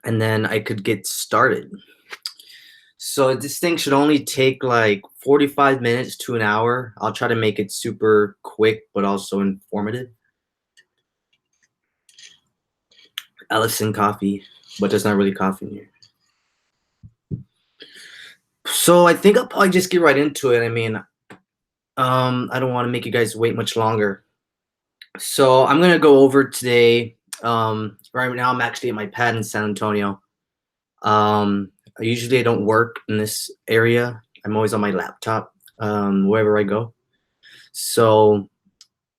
and then I could get started. So this thing should only take like 45 minutes to an hour. I'll try to make it super quick, but also informative. Ellison coffee, but there's not really coffee in here. So I think I'll probably just get right into it. I mean, I don't want to make you guys wait much longer. So I'm gonna go over today. Right now, I'm actually at my pad in San Antonio. Usually I don't work in this area. I'm always on my laptop wherever I go. So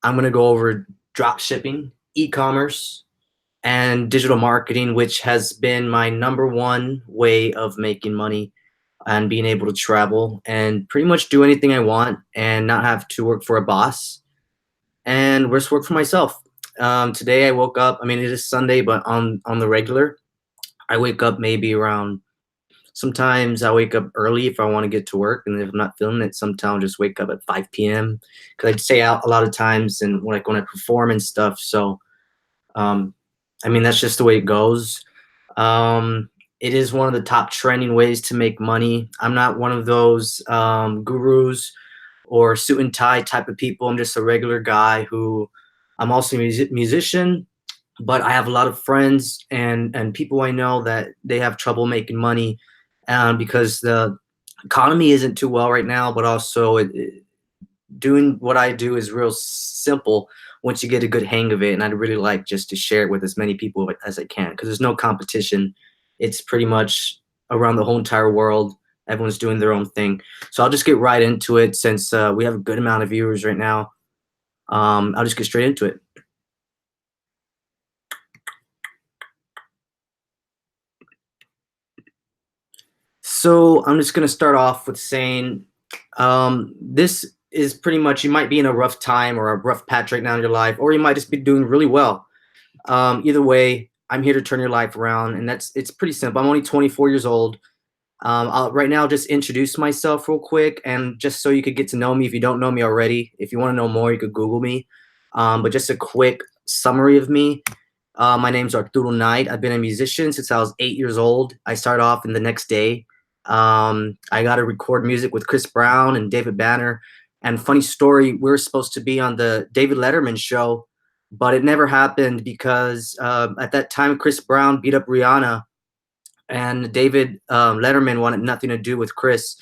I'm gonna go over drop shipping, e-commerce, and digital marketing, which has been my number one way of making money and being able to travel and pretty much do anything I want and not have to work for a boss and just work for myself. Today I woke up. I mean, it is Sunday, but on the regular, I wake up maybe around. Sometimes I wake up early if I want to get to work, and if I'm not feeling it, sometimes I'll just wake up at 5 p.m. because I stay out a lot of times and like when I perform and stuff. So, um, I mean, that's just the way it goes. It is one of the top trending ways to make money. I'm not one of those gurus or suit and tie type of people. I'm just a regular guy who I'm also a musician, but I have a lot of friends and people I know that they have trouble making money because the economy isn't too well right now, but also doing what I do is real simple once you get a good hang of it. And I'd really like just to share it with as many people as I can because there's no competition. It's pretty much around the whole entire world. Everyone's doing their own thing. So I'll just get right into it since we have a good amount of viewers right now. I'll just get straight into it. So I'm just going to start off with saying this is pretty much you might be in a rough time or a rough patch right now in your life, or you might just be doing really well. Either way, I'm here to turn your life around, and it's pretty simple. I'm only 24 years old. I'll right now just introduce myself real quick, and just so you could get to know me if you don't know me already. If you want to know more, you could Google me. But just a quick summary of me. My name's Arturo Knight. I've been a musician since I was 8 years old. I started off in the next day. I got to record music with Chris Brown and David Banner. And funny story, we were supposed to be on the David Letterman show, but it never happened because at that time Chris Brown beat up Rihanna, and David Letterman wanted nothing to do with Chris.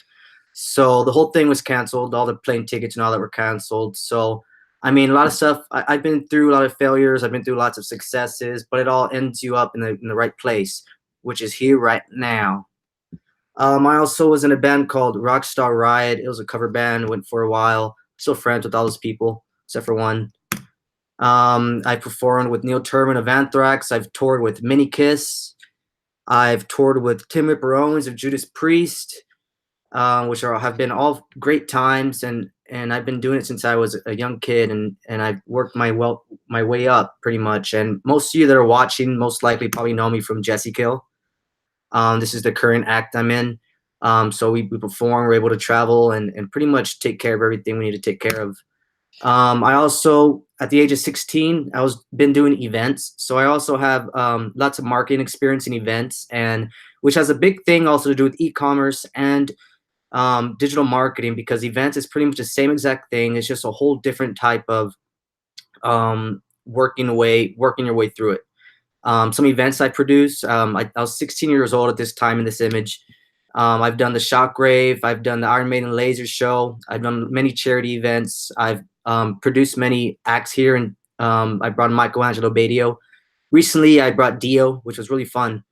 So the whole thing was canceled. All the plane tickets and all that were canceled. So I mean, a lot of stuff. I've been through a lot of failures. I've been through lots of successes, but it all ends you up in the right place, which is here right now. I also was in a band called Rockstar Riot. It was a cover band. Went for a while. Still friends with all those people except for one. I performed with Neil Turbin of Anthrax. I've toured with Mini Kiss. I've toured with Tim Ripper Owens of Judas Priest, which have been all great times, and I've been doing it since I was a young kid, and I've worked my way up pretty much. And most of you that are watching most likely probably know me from Jesse Kill. This is the current act I'm in. So we perform, we're able to travel and pretty much take care of everything we need to take care of. I also, at the age of 16, I was been doing events. So I also have lots of marketing experience in events, and which has a big thing also to do with e-commerce and digital marketing, because events is pretty much the same exact thing. It's just a whole different type of working your way through it. Some events I produce. I was 16 years old at this time in this image. I've done the Shockwave. I've done the Iron Maiden Laser Show. I've done many charity events. I've produced many acts here, and I brought Michelangelo Badio. Recently, I brought Dio, which was really fun.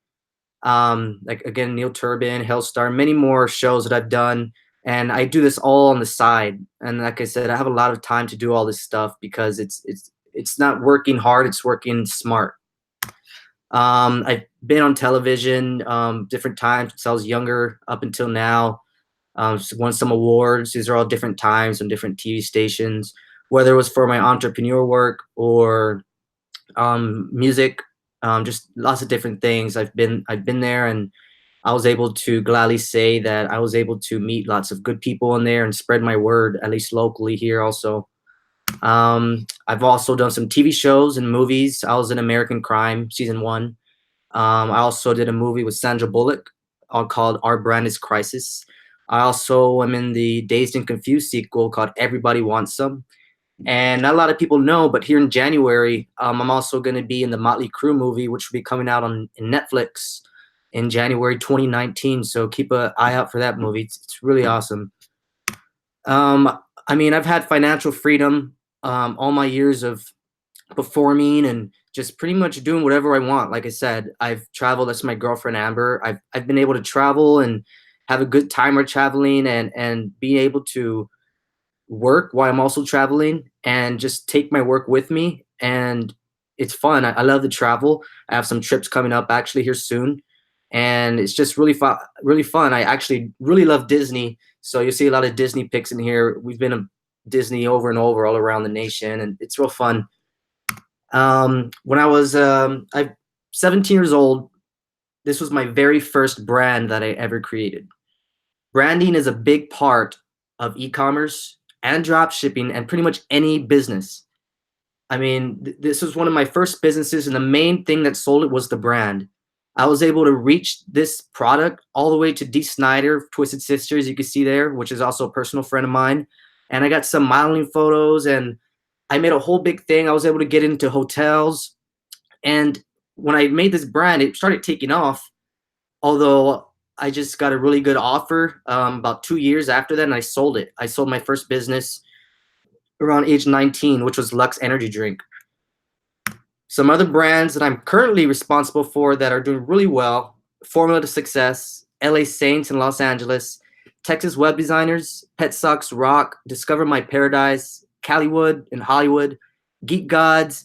Like again, Neil Turbin, Hellstar, many more shows that I've done, and I do this all on the side. And like I said, I have a lot of time to do all this stuff because it's not working hard; it's working smart. I've been on television different times since I was younger up until now. Won some awards. These are all different times on different TV stations, whether it was for my entrepreneur work or music, just lots of different things. I've been there, and I was able to gladly say that I was able to meet lots of good people in there and spread my word, at least locally here also. I've also done some TV shows and movies. I was in American Crime season 1. I also did a movie with Sandra Bullock called Our Brand is Crisis. I also am in the Dazed and Confused sequel called Everybody Wants Some. And not a lot of people know, but here in January, I'm also going to be in the Motley Crue movie, which will be coming out on in Netflix in January 2019. So keep an eye out for that movie. It's really awesome. I mean, I've had financial freedom all my years of performing and just pretty much doing whatever I want. Like I said, I've traveled. That's my girlfriend Amber. I've been able to travel and have a good time while traveling, and be able to work while I'm also traveling and just take my work with me. And it's fun. I love to travel. I have some trips coming up actually here soon. And it's just really fun. Really fun. I actually really love Disney. So you'll see a lot of Disney pics in here. We've been to Disney over and over all around the nation, and it's real fun. When I was 17 years old, this was my very first brand that I ever created. Branding is a big part of e-commerce and drop shipping and pretty much any business. I mean, this was one of my first businesses, and the main thing that sold it was the brand. I was able to reach this product all the way to Dee Snider of Twisted Sisters, you can see there, which is also a personal friend of mine. And I got some modeling photos, and I made a whole big thing. I was able to get into hotels. And when I made this brand, it started taking off. Although I just got a really good offer about 2 years after that, and I sold it. I sold my first business around age 19, which was Lux Energy Drink. Some other brands that I'm currently responsible for that are doing really well: Formula to Success, LA Saints in Los Angeles, Texas Web Designers, Pet Socks Rock, Discover My Paradise, Callywood in Hollywood, Geek Gods.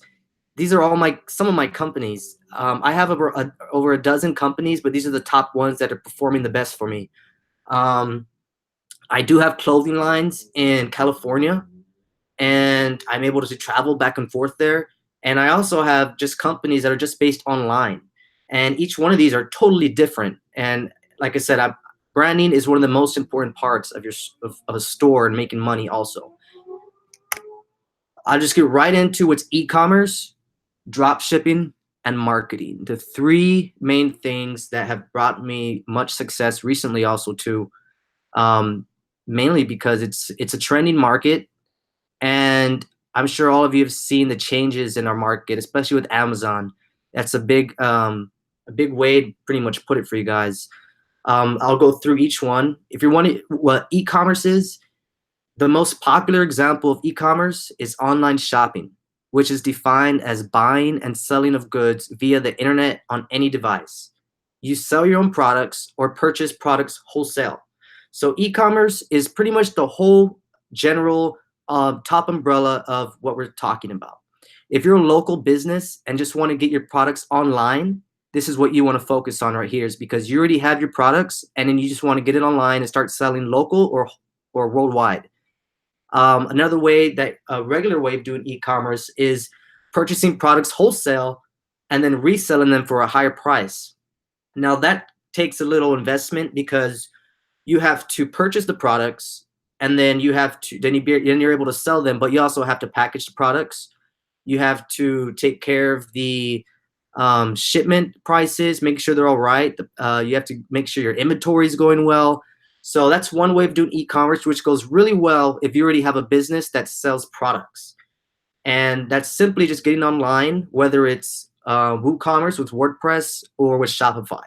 These are all some of my companies. I have over a dozen companies, but these are the top ones that are performing the best for me. Um, I do have clothing lines in California, and I'm able to travel back and forth there. And I also have just companies that are just based online, and each one of these are totally different. And like I said, branding is one of the most important parts of of a store and making money. Also, I'll just get right into what's e-commerce, drop shipping, and marketing. The three main things that have brought me much success recently, also too, um, mainly because it's a trending market. And I'm sure all of you have seen the changes in our market, especially with Amazon. That's a big way to pretty much put it for you guys. I'll go through each one. If you're wondering what e-commerce is, the most popular example of e-commerce is online shopping, which is defined as buying and selling of goods via the internet on any device. You sell your own products or purchase products wholesale. So e-commerce is pretty much the whole general top umbrella of what we're talking about. If you're a local business and just want to get your products online, this is what you want to focus on right here, is because you already have your products and then you just want to get it online and start selling local or worldwide. Another way that a regular way of doing e-commerce is purchasing products wholesale and then reselling them for a higher price. Now that takes a little investment because you have to purchase the products, and then then you're able to sell them, but you also have to package the products. You have to take care of the shipment prices, make sure they're all right. You have to make sure your inventory is going well. So that's one way of doing e-commerce, which goes really well if you already have a business that sells products. And that's simply just getting online, whether it's WooCommerce with WordPress or with Shopify.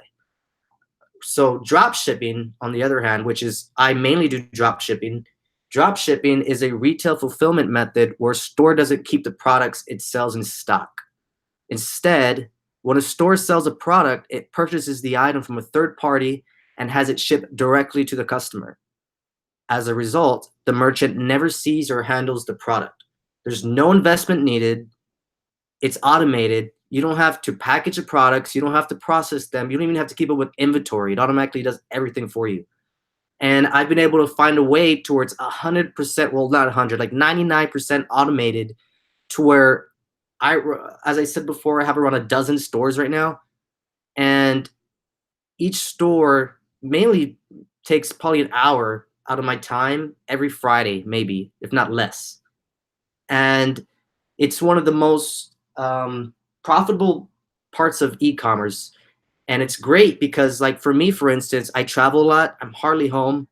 So drop shipping, on the other hand, which is I mainly do drop shipping. Drop shipping is a retail fulfillment method where a store doesn't keep the products it sells in stock. Instead, when a store sells a product, it purchases the item from a third party and has it shipped directly to the customer. As a result, the merchant never sees or handles the product. There's no investment needed. It's automated. You don't have to package the products. You don't have to process them. You don't even have to keep up with inventory. It automatically does everything for you. And I've been able to find a way towards 100%, well, not 100, like 99% automated, to where as I said before, I have around a dozen stores right now. And each store mainly takes probably an hour out of my time every Friday, maybe, if not less. And it's one of the most profitable parts of e-commerce. And it's great because, like, for me, for instance, I travel a lot. I'm hardly home,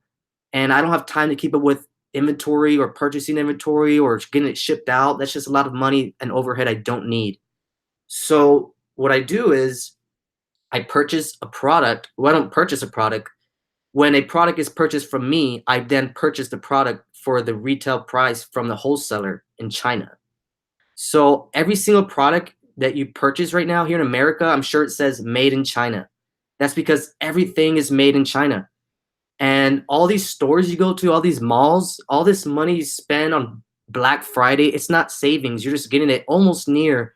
and I don't have time to keep up with inventory or purchasing inventory or getting it shipped out. That's just a lot of money and overhead I don't need. So what I do is I purchase a product. Well, I don't purchase a product. When a product is purchased from me, I then purchase the product for the retail price from the wholesaler in China. So every single product that you purchase right now here in America, I'm sure it says made in China. That's because everything is made in China. And all these stores you go to, all these malls, all this money you spend on Black Friday, it's not savings. You're just getting it almost near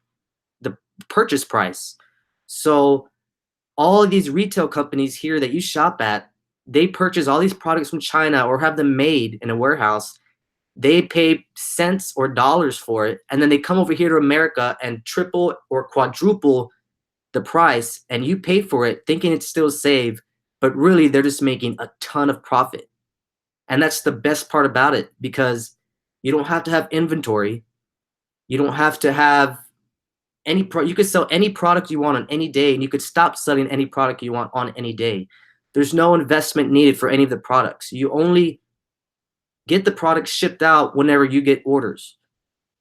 the purchase price. So all of these retail companies here that you shop at, they purchase all these products from China or have them made in a warehouse. They pay cents or dollars for it, and then they come over here to America and triple or quadruple the price, and you pay for it thinking it's still safe, but really they're just making a ton of profit. And that's the best part about it, because you don't have to have inventory. You don't have to have you could sell any product you want on any day, and you could stop selling any product you want on any day. There's no investment needed for any of the products. You only get the product shipped out whenever you get orders.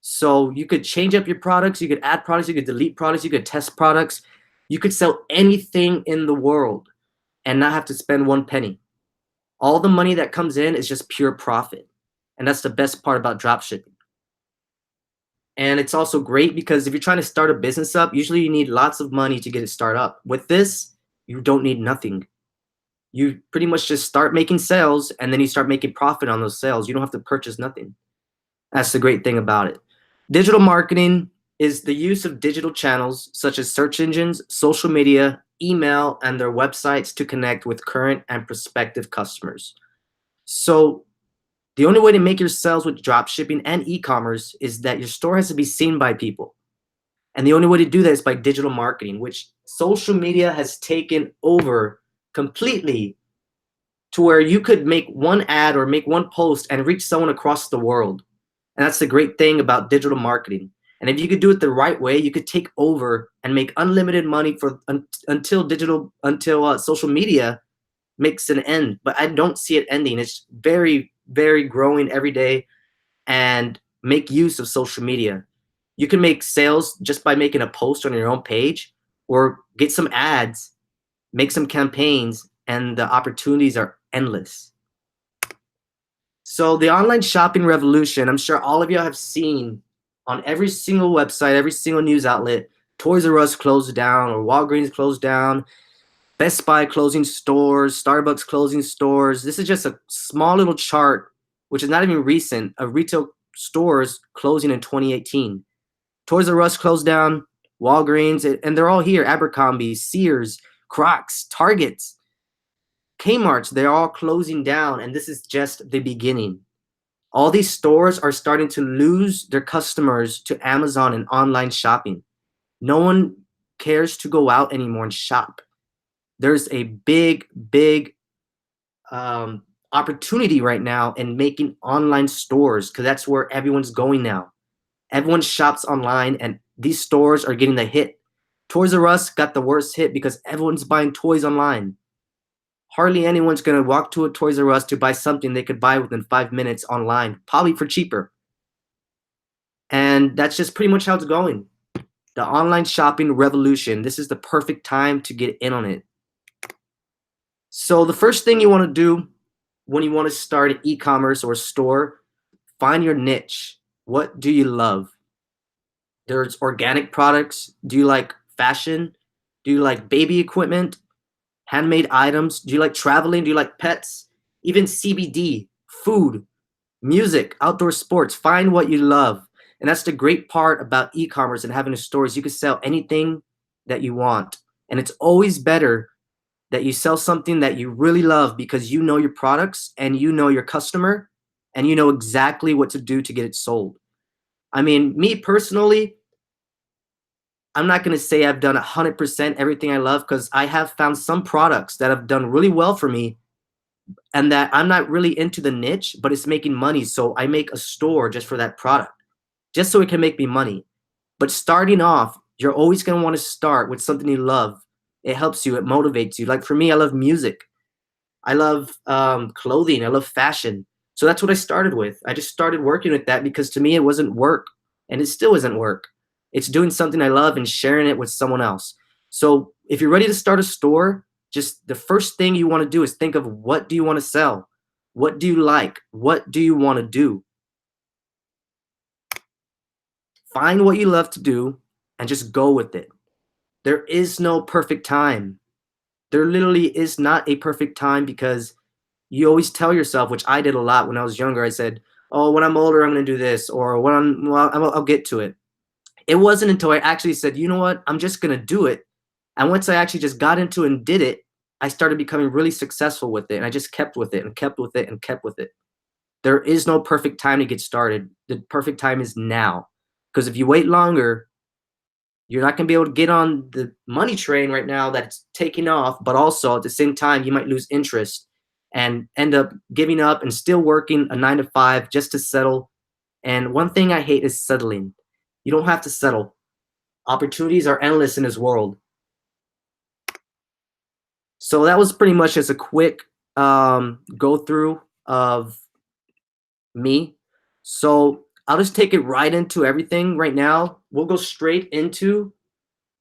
So you could change up your products, you could add products, you could delete products, you could test products. You could sell anything in the world and not have to spend one penny. All the money that comes in is just pure profit. And that's the best part about drop shipping. And it's also great because if you're trying to start a business up, usually you need lots of money to get it started up. With this, you don't need nothing. You pretty much just start making sales, and then you start making profit on those sales. You don't have to purchase nothing. That's the great thing about it. Digital marketing is the use of digital channels such as search engines, social media, email, and their websites to connect with current and prospective customers. So the only way to make your sales with drop shipping and e-commerce is that your store has to be seen by people. And the only way to do that is by digital marketing, which social media has taken over completely, to where you could make one ad or make one post and reach someone across the world. And that's the great thing about digital marketing. And if you could do it the right way, you could take over and make unlimited money for until social media makes an end. But I don't see it ending. It's very, very growing every day. And make use of social media. You can make sales just by making a post on your own page, or get some ads, make some campaigns, and the opportunities are endless. So the online shopping revolution, I'm sure all of you have seen on every single website, every single news outlet. Toys R Us closed down, or Walgreens closed down, Best Buy closing stores, Starbucks closing stores. This is just a small little chart, which is not even recent, of retail stores closing in 2018. Toys R Us closed down, Walgreens, and they're all here. Abercrombie, Sears, Crocs, Targets, Kmart's, they're all closing down, and this is just the beginning. All these stores are starting to lose their customers to Amazon and online shopping. No one cares to go out anymore and shop. There's a big, big opportunity right now in making online stores, because that's where everyone's going now. Everyone shops online, and these stores are getting the hit. Toys R Us got the worst hit because everyone's buying toys online. Hardly anyone's going to walk to a Toys R Us to buy something they could buy within 5 minutes online, probably for cheaper. And that's just pretty much how it's going. The online shopping revolution. This is the perfect time to get in on it. So the first thing you want to do when you want to start an e-commerce or a store, find your niche. What do you love? There's organic products. Do you like fashion? Do you like baby equipment? Handmade items? Do you like traveling? Do you like pets? Even CBD, food, music, outdoor sports. Find what you love. And that's the great part about e-commerce and having a store, is you can sell anything that you want. And it's always better that you sell something that you really love, because you know your products and you know your customer and you know exactly what to do to get it sold. I mean, me personally, I'm not going to say I've done 100% everything I love, because I have found some products that have done really well for me and that I'm not really into the niche, but it's making money. So I make a store just for that product, just so it can make me money. But starting off, you're always going to want to start with something you love, It helps you. It motivates you. Like for me, I love music. I love clothing. I love fashion. So that's what I started with. I just started working with that because to me it wasn't work, and it still isn't work. It's doing something I love and sharing it with someone else. So if you're ready to start a store, just the first thing you want to do is think of what do you want to sell? What do you like? What do you want to do? Find what you love to do and just go with it. There is no perfect time. There literally is not a perfect time because you always tell yourself, which I did a lot when I was younger. I said, "Oh, when I'm older, I'm going to do this," or "When I'll get to it." It wasn't until I actually said, "You know what? I'm just going to do it." And once I actually just got into it and did it, I started becoming really successful with it. And I just kept with it and kept with it and kept with it. There is no perfect time to get started. The perfect time is now. Because if you wait longer, you're not going to be able to get on the money train right now that's taking off, but also at the same time, you might lose interest and end up giving up and still working a 9 to 5 just to settle. And one thing I hate is settling. You don't have to settle. Opportunities are endless in this world. So that was pretty much just a quick go through of me. So I'll just take it right into everything right now. We'll go straight into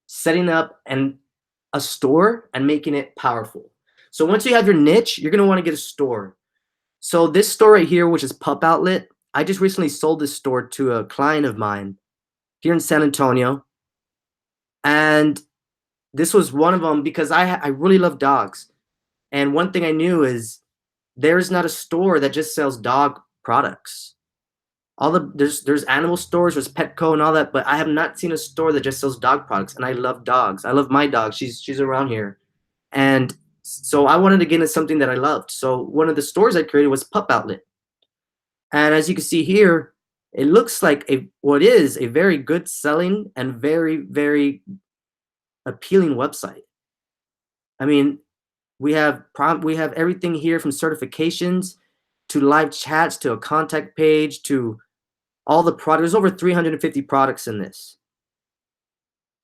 setting up a store and making it powerful. So once you have your niche, you're going to want to get a store. So this store right here, which is Pup Outlet, I just recently sold this store to a client of mine here in San Antonio. And this was one of them because I really love dogs. And one thing I knew is there's not a store that just sells dog products. There's animal stores, there's Petco and all that, but I have not seen a store that just sells dog products. And I love dogs. I love my dog. She's around here, and so I wanted to get into something that I loved. So one of the stores I created was Pup Outlet, and as you can see here, it looks like what is a very good selling and very appealing website. I mean, we have everything here from certifications to live chats to a contact page to all the products. There's over 350 products in this.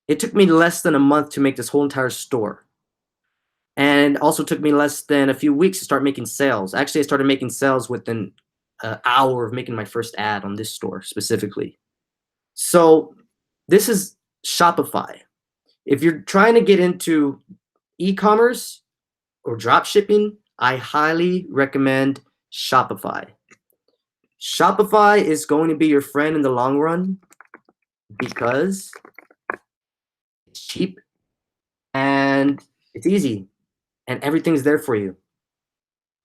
It took me less than a month to make this whole entire store. And also took me less than a few weeks to start making sales. Actually, I started making sales within an hour of making my first ad on this store specifically. So this is Shopify. If you're trying to get into e-commerce or drop shipping, I highly recommend Shopify. Shopify is going to be your friend in the long run because it's cheap and it's easy and everything's there for you.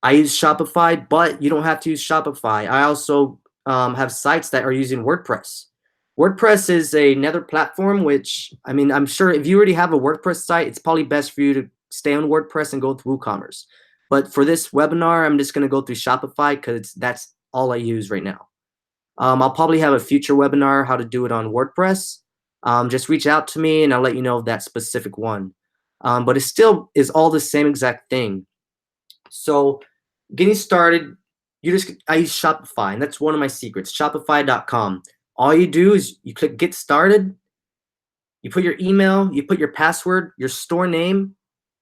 I use Shopify, but you don't have to use Shopify. I also have sites that are using WordPress. WordPress is another platform, which, I mean, I'm sure if you already have a WordPress site, it's probably best for you to stay on WordPress and go through WooCommerce. But for this webinar, I'm just going to go through Shopify because that's all I use right now. I'll probably have a future webinar how to do it on WordPress. Just reach out to me and I'll let you know that specific one. But it still is all the same exact thing. So getting started, I use Shopify, and that's one of my secrets, shopify.com. All you do is you click get started, you put your email, you put your password, your store name,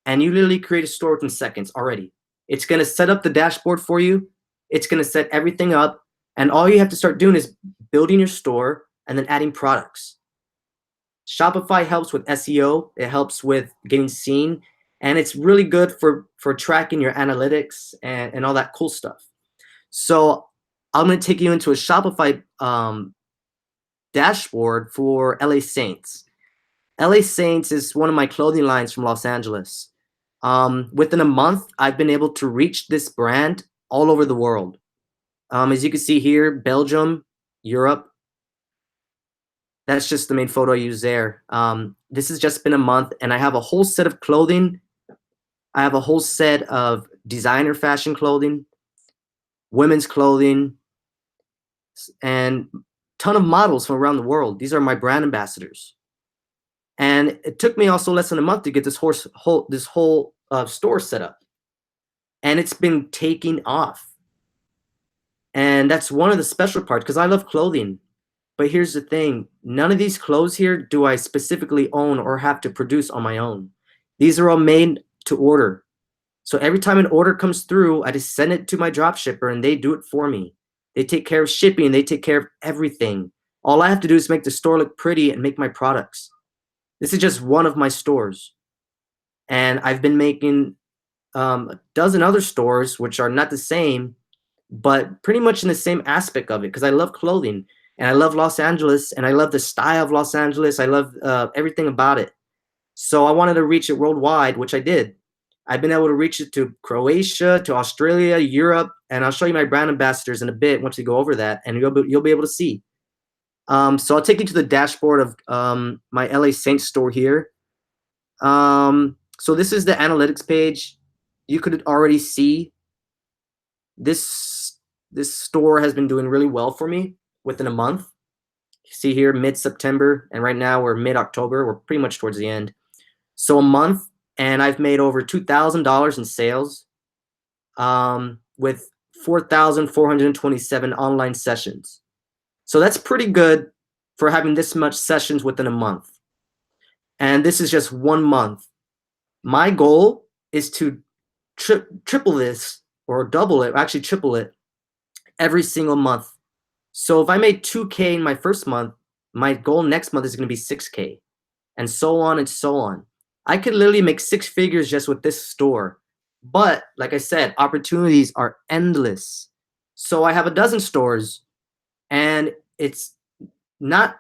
and you literally create a store within seconds already. It's going to set up the dashboard for you. It's going to set everything up. And all you have to start doing is building your store and then adding products. Shopify helps with SEO. It helps with getting seen. And it's really good for tracking your analytics and all that cool stuff. So I'm going to take you into a Shopify dashboard for LA Saints. LA Saints is one of my clothing lines from Los Angeles. Within a month, I've been able to reach this brand all over the world. As you can see here, Belgium, Europe. That's just the main photo I use there. This has just been a month, and I have a whole set of clothing. I have a whole set of designer fashion clothing, women's clothing, and a ton of models from around the world. These are my brand ambassadors. And it took me also less than a month to get this whole store set up. And it's been taking off. And that's one of the special parts because I love clothing. But here's the thing. None of these clothes here do I specifically own or have to produce on my own. These are all made to order. So every time an order comes through, I just send it to my drop shipper and they do it for me. They take care of shipping, they take care of everything. All I have to do is make the store look pretty and make my products. This is just one of my stores. And I've been making a dozen other stores, which are not the same, but pretty much in the same aspect of it, because I love clothing and I love Los Angeles and I love the style of Los Angeles. I love everything about it. So I wanted to reach it worldwide, which I did. I've been able to reach it to Croatia, to Australia, Europe, and I'll show you my brand ambassadors in a bit once we go over that, and you'll be able to see. So I'll take you to the dashboard of my LA Saints store here. So this is the analytics page. You could already see this store has been doing really well for me within a month. You see here mid-September, and right now we're mid-October. We're pretty much towards the end. So a month, and I've made over $2,000 in sales with 4,427 online sessions. So that's pretty good for having this much sessions within a month. And this is just 1 month. My goal is to triple this or double it, actually triple it every single month. So if I made 2K in my first month, my goal next month is going to be 6K, and so on and so on. I could literally make 6 figures just with this store. But like I said, opportunities are endless. So I have a dozen stores and it's not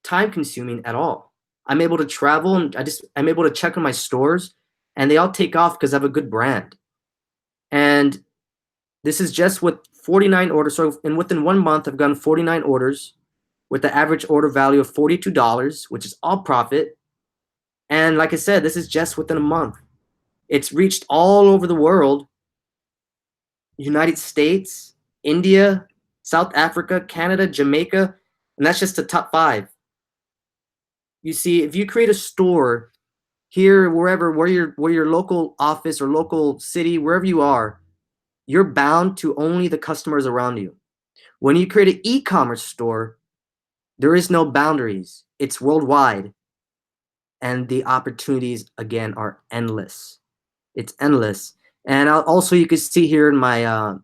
time consuming at all. I'm able to travel and I'm able to check on my stores and they all take off because I have a good brand. And this is just with 49 orders. So within 1 month, I've gotten 49 orders with the average order value of $42, which is all profit. And like I said, this is just within a month. It's reached all over the world, United States, India, South Africa, Canada, Jamaica, and that's just the top 5. You see, if you create a store here, where your local office or local city, wherever you are, you're bound to only the customers around you. When you create an e-commerce store, there is no boundaries. It's worldwide. And the opportunities, again, are endless. It's endless. And also, you can see here in my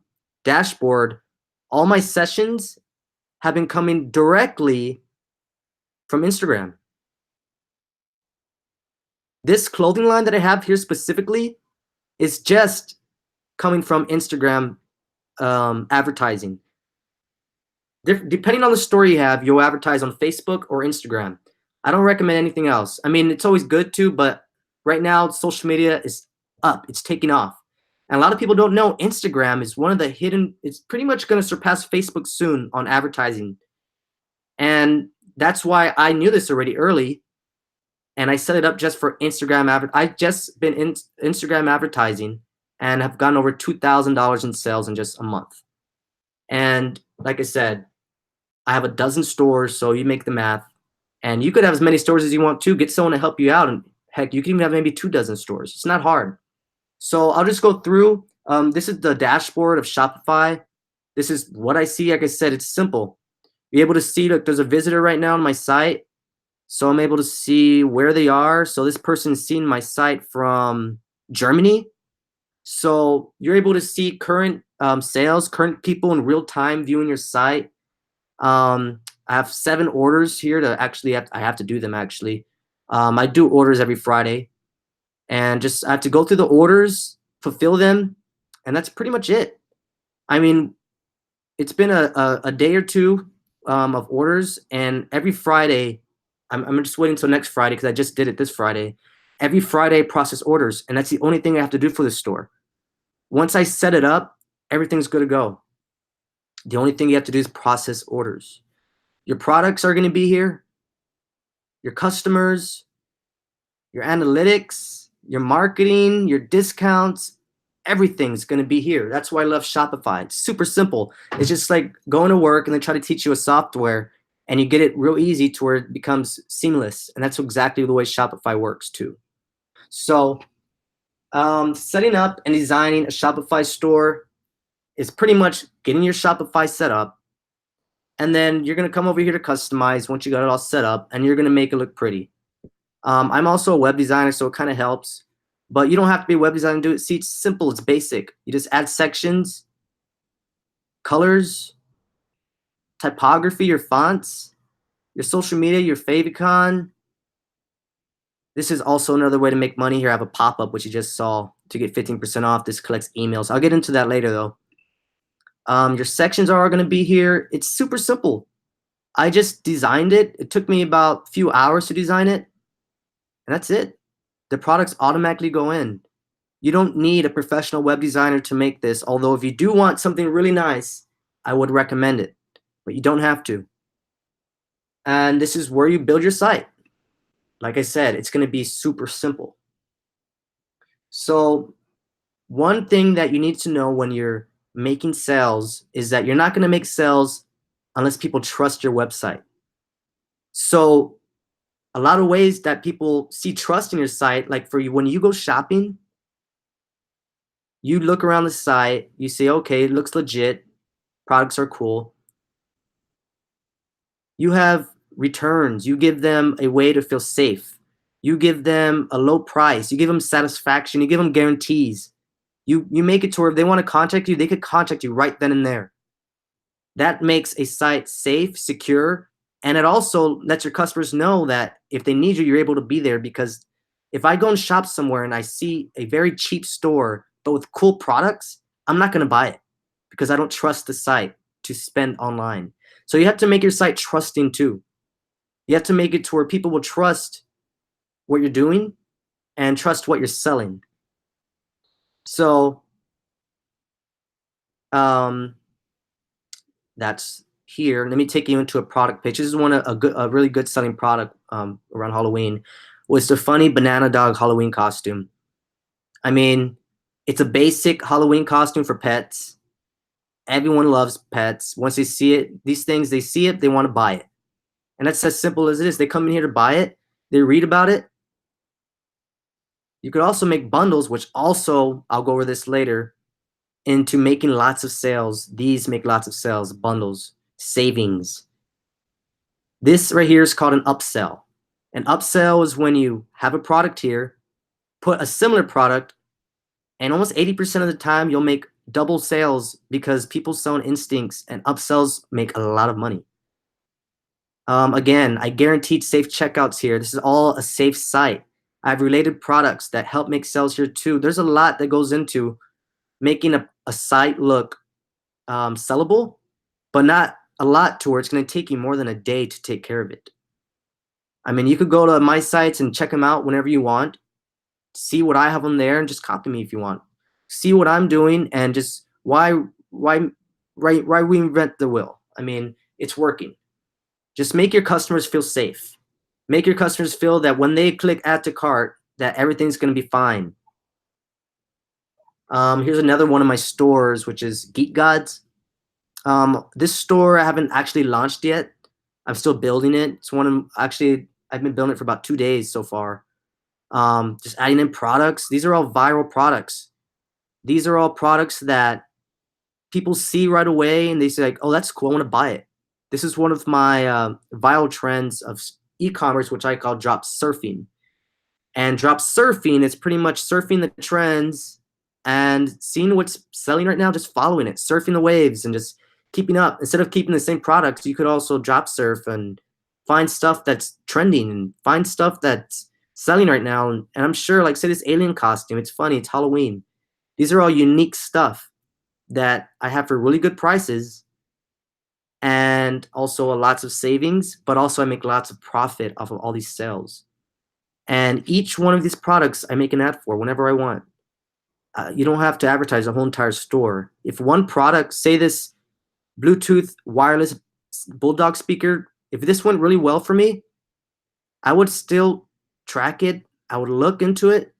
dashboard, all my sessions have been coming directly from Instagram. This clothing line that I have here specifically is just coming from Instagram advertising. Depending on the store you have, you'll advertise on Facebook or Instagram. I don't recommend anything else. I mean, it's always good to, but right now social media is up. It's taking off. And a lot of people don't know Instagram is one of the hidden, it's pretty much going to surpass Facebook soon on advertising. And that's why I knew this already early. And I set it up just for Instagram. I've just been in Instagram advertising and have gotten over $2,000 in sales in just a month. And like I said, I have a dozen stores, so you make the math. And you could have as many stores as you want to. Get someone to help you out. And heck, you can even have maybe 2 dozen stores. It's not hard. So I'll just go through. This is the dashboard of Shopify. This is what I see. Like I said, it's simple. You're able to see, look, there's a visitor right now on my site. So I'm able to see where they are. So this person's seen my site from Germany. So you're able to see current sales, current people in real time viewing your site. I have 7 orders here to actually I have to do them actually. I do orders every Friday, and just I have to go through the orders, fulfill them, and that's pretty much it. I mean, it's been a day or two of orders, and every Friday, I'm just waiting until next Friday because I just did it this Friday. Every Friday, process orders, and that's the only thing I have to do for the store. Once I set it up, everything's good to go. The only thing you have to do is process orders. Your products are going to be here. Your customers, your analytics, your marketing, your discounts, everything's going to be here. That's why I love Shopify. It's super simple. It's just like going to work and they try to teach you a software and you get it real easy to where it becomes seamless. And that's exactly the way Shopify works too. So setting up and designing a Shopify store is pretty much getting your Shopify set up. And then you're going to come over here to customize once you got it all set up, and you're going to make it look pretty. I'm also a web designer, so it kind of helps. But you don't have to be a web designer to do it. See, it's simple. It's basic. You just add sections, colors, typography, your fonts, your social media, your favicon. This is also another way to make money. Here I have a pop-up, which you just saw, to get 15% off. This collects emails. I'll get into that later, though. Your sections are going to be here. It's super simple. I just designed it. It took me about a few hours to design it, and that's it. The products automatically go in. You don't need a professional web designer to make this, although if you do want something really nice, I would recommend it, but you don't have to. And this is where you build your site. Like I said, it's going to be super simple. So one thing that you need to know when you're making sales is that you're not going to make sales unless people trust your website. So a lot of ways that people see trust in your site, like for you, when you go shopping, you look around the site, you say, okay, it looks legit, products are cool. You have returns. You give them a way to feel safe. You give them a low price. You give them satisfaction. You give them guarantees. You make it to where if they want to contact you, they could contact you right then and there. That makes a site safe, secure, and it also lets your customers know that if they need you, you're able to be there. Because if I go and shop somewhere and I see a very cheap store but with cool products, I'm not going to buy it because I don't trust the site to spend online. So you have to make your site trusting too. You have to make it to where people will trust what you're doing and trust what you're selling. So that's here. Let me take you into a product pitch. This is a really good selling product around Halloween. Was the funny banana dog Halloween costume. I mean, it's a basic Halloween costume for pets. Everyone loves pets. Once they see it, these things, they see it, they want to buy it. And that's as simple as it is. They come in here to buy it. They read about it. You could also make bundles, which also, I'll go over this later, into making lots of sales. These make lots of sales, bundles, savings. This right here is called an upsell. An upsell is when you have a product here, put a similar product, and almost 80% of the time you'll make double sales because people's own instincts and upsells make a lot of money. Again, I guaranteed safe checkouts here. This is all a safe site. I have related products that help make sales here too. There's a lot that goes into making a site look sellable, but not a lot to where it's going to take you more than a day to take care of it. I mean, you could go to my sites and check them out whenever you want. See what I have on there and just copy me if you want. See what I'm doing and just why reinvent the wheel? I mean, it's working. Just make your customers feel safe. Make your customers feel that when they click add to cart, that everything's going to be fine. Here's another one of my stores, which is Geek Gods. This store I haven't actually launched yet. I'm still building it. It's I've been building it for about 2 days so far. Just adding in products. These are all viral products. These are all products that people see right away and they say like, oh, that's cool. I want to buy it. This is one of my viral trends of e-commerce, which I call drop surfing. And drop surfing is pretty much surfing the trends and seeing what's selling right now, just following it, surfing the waves and just keeping up. Instead of keeping the same products, you could also drop surf and find stuff that's trending and find stuff that's selling right now. And I'm sure, like, say this alien costume, it's funny, it's Halloween. These are all unique stuff that I have for really good prices and also lots of savings, but also I make lots of profit off of all these sales. And each one of these products I make an ad for whenever I want. You don't have to advertise a whole entire store. If one product, say this Bluetooth wireless Bulldog speaker, if this went really well for me, I would still track it. I would look into it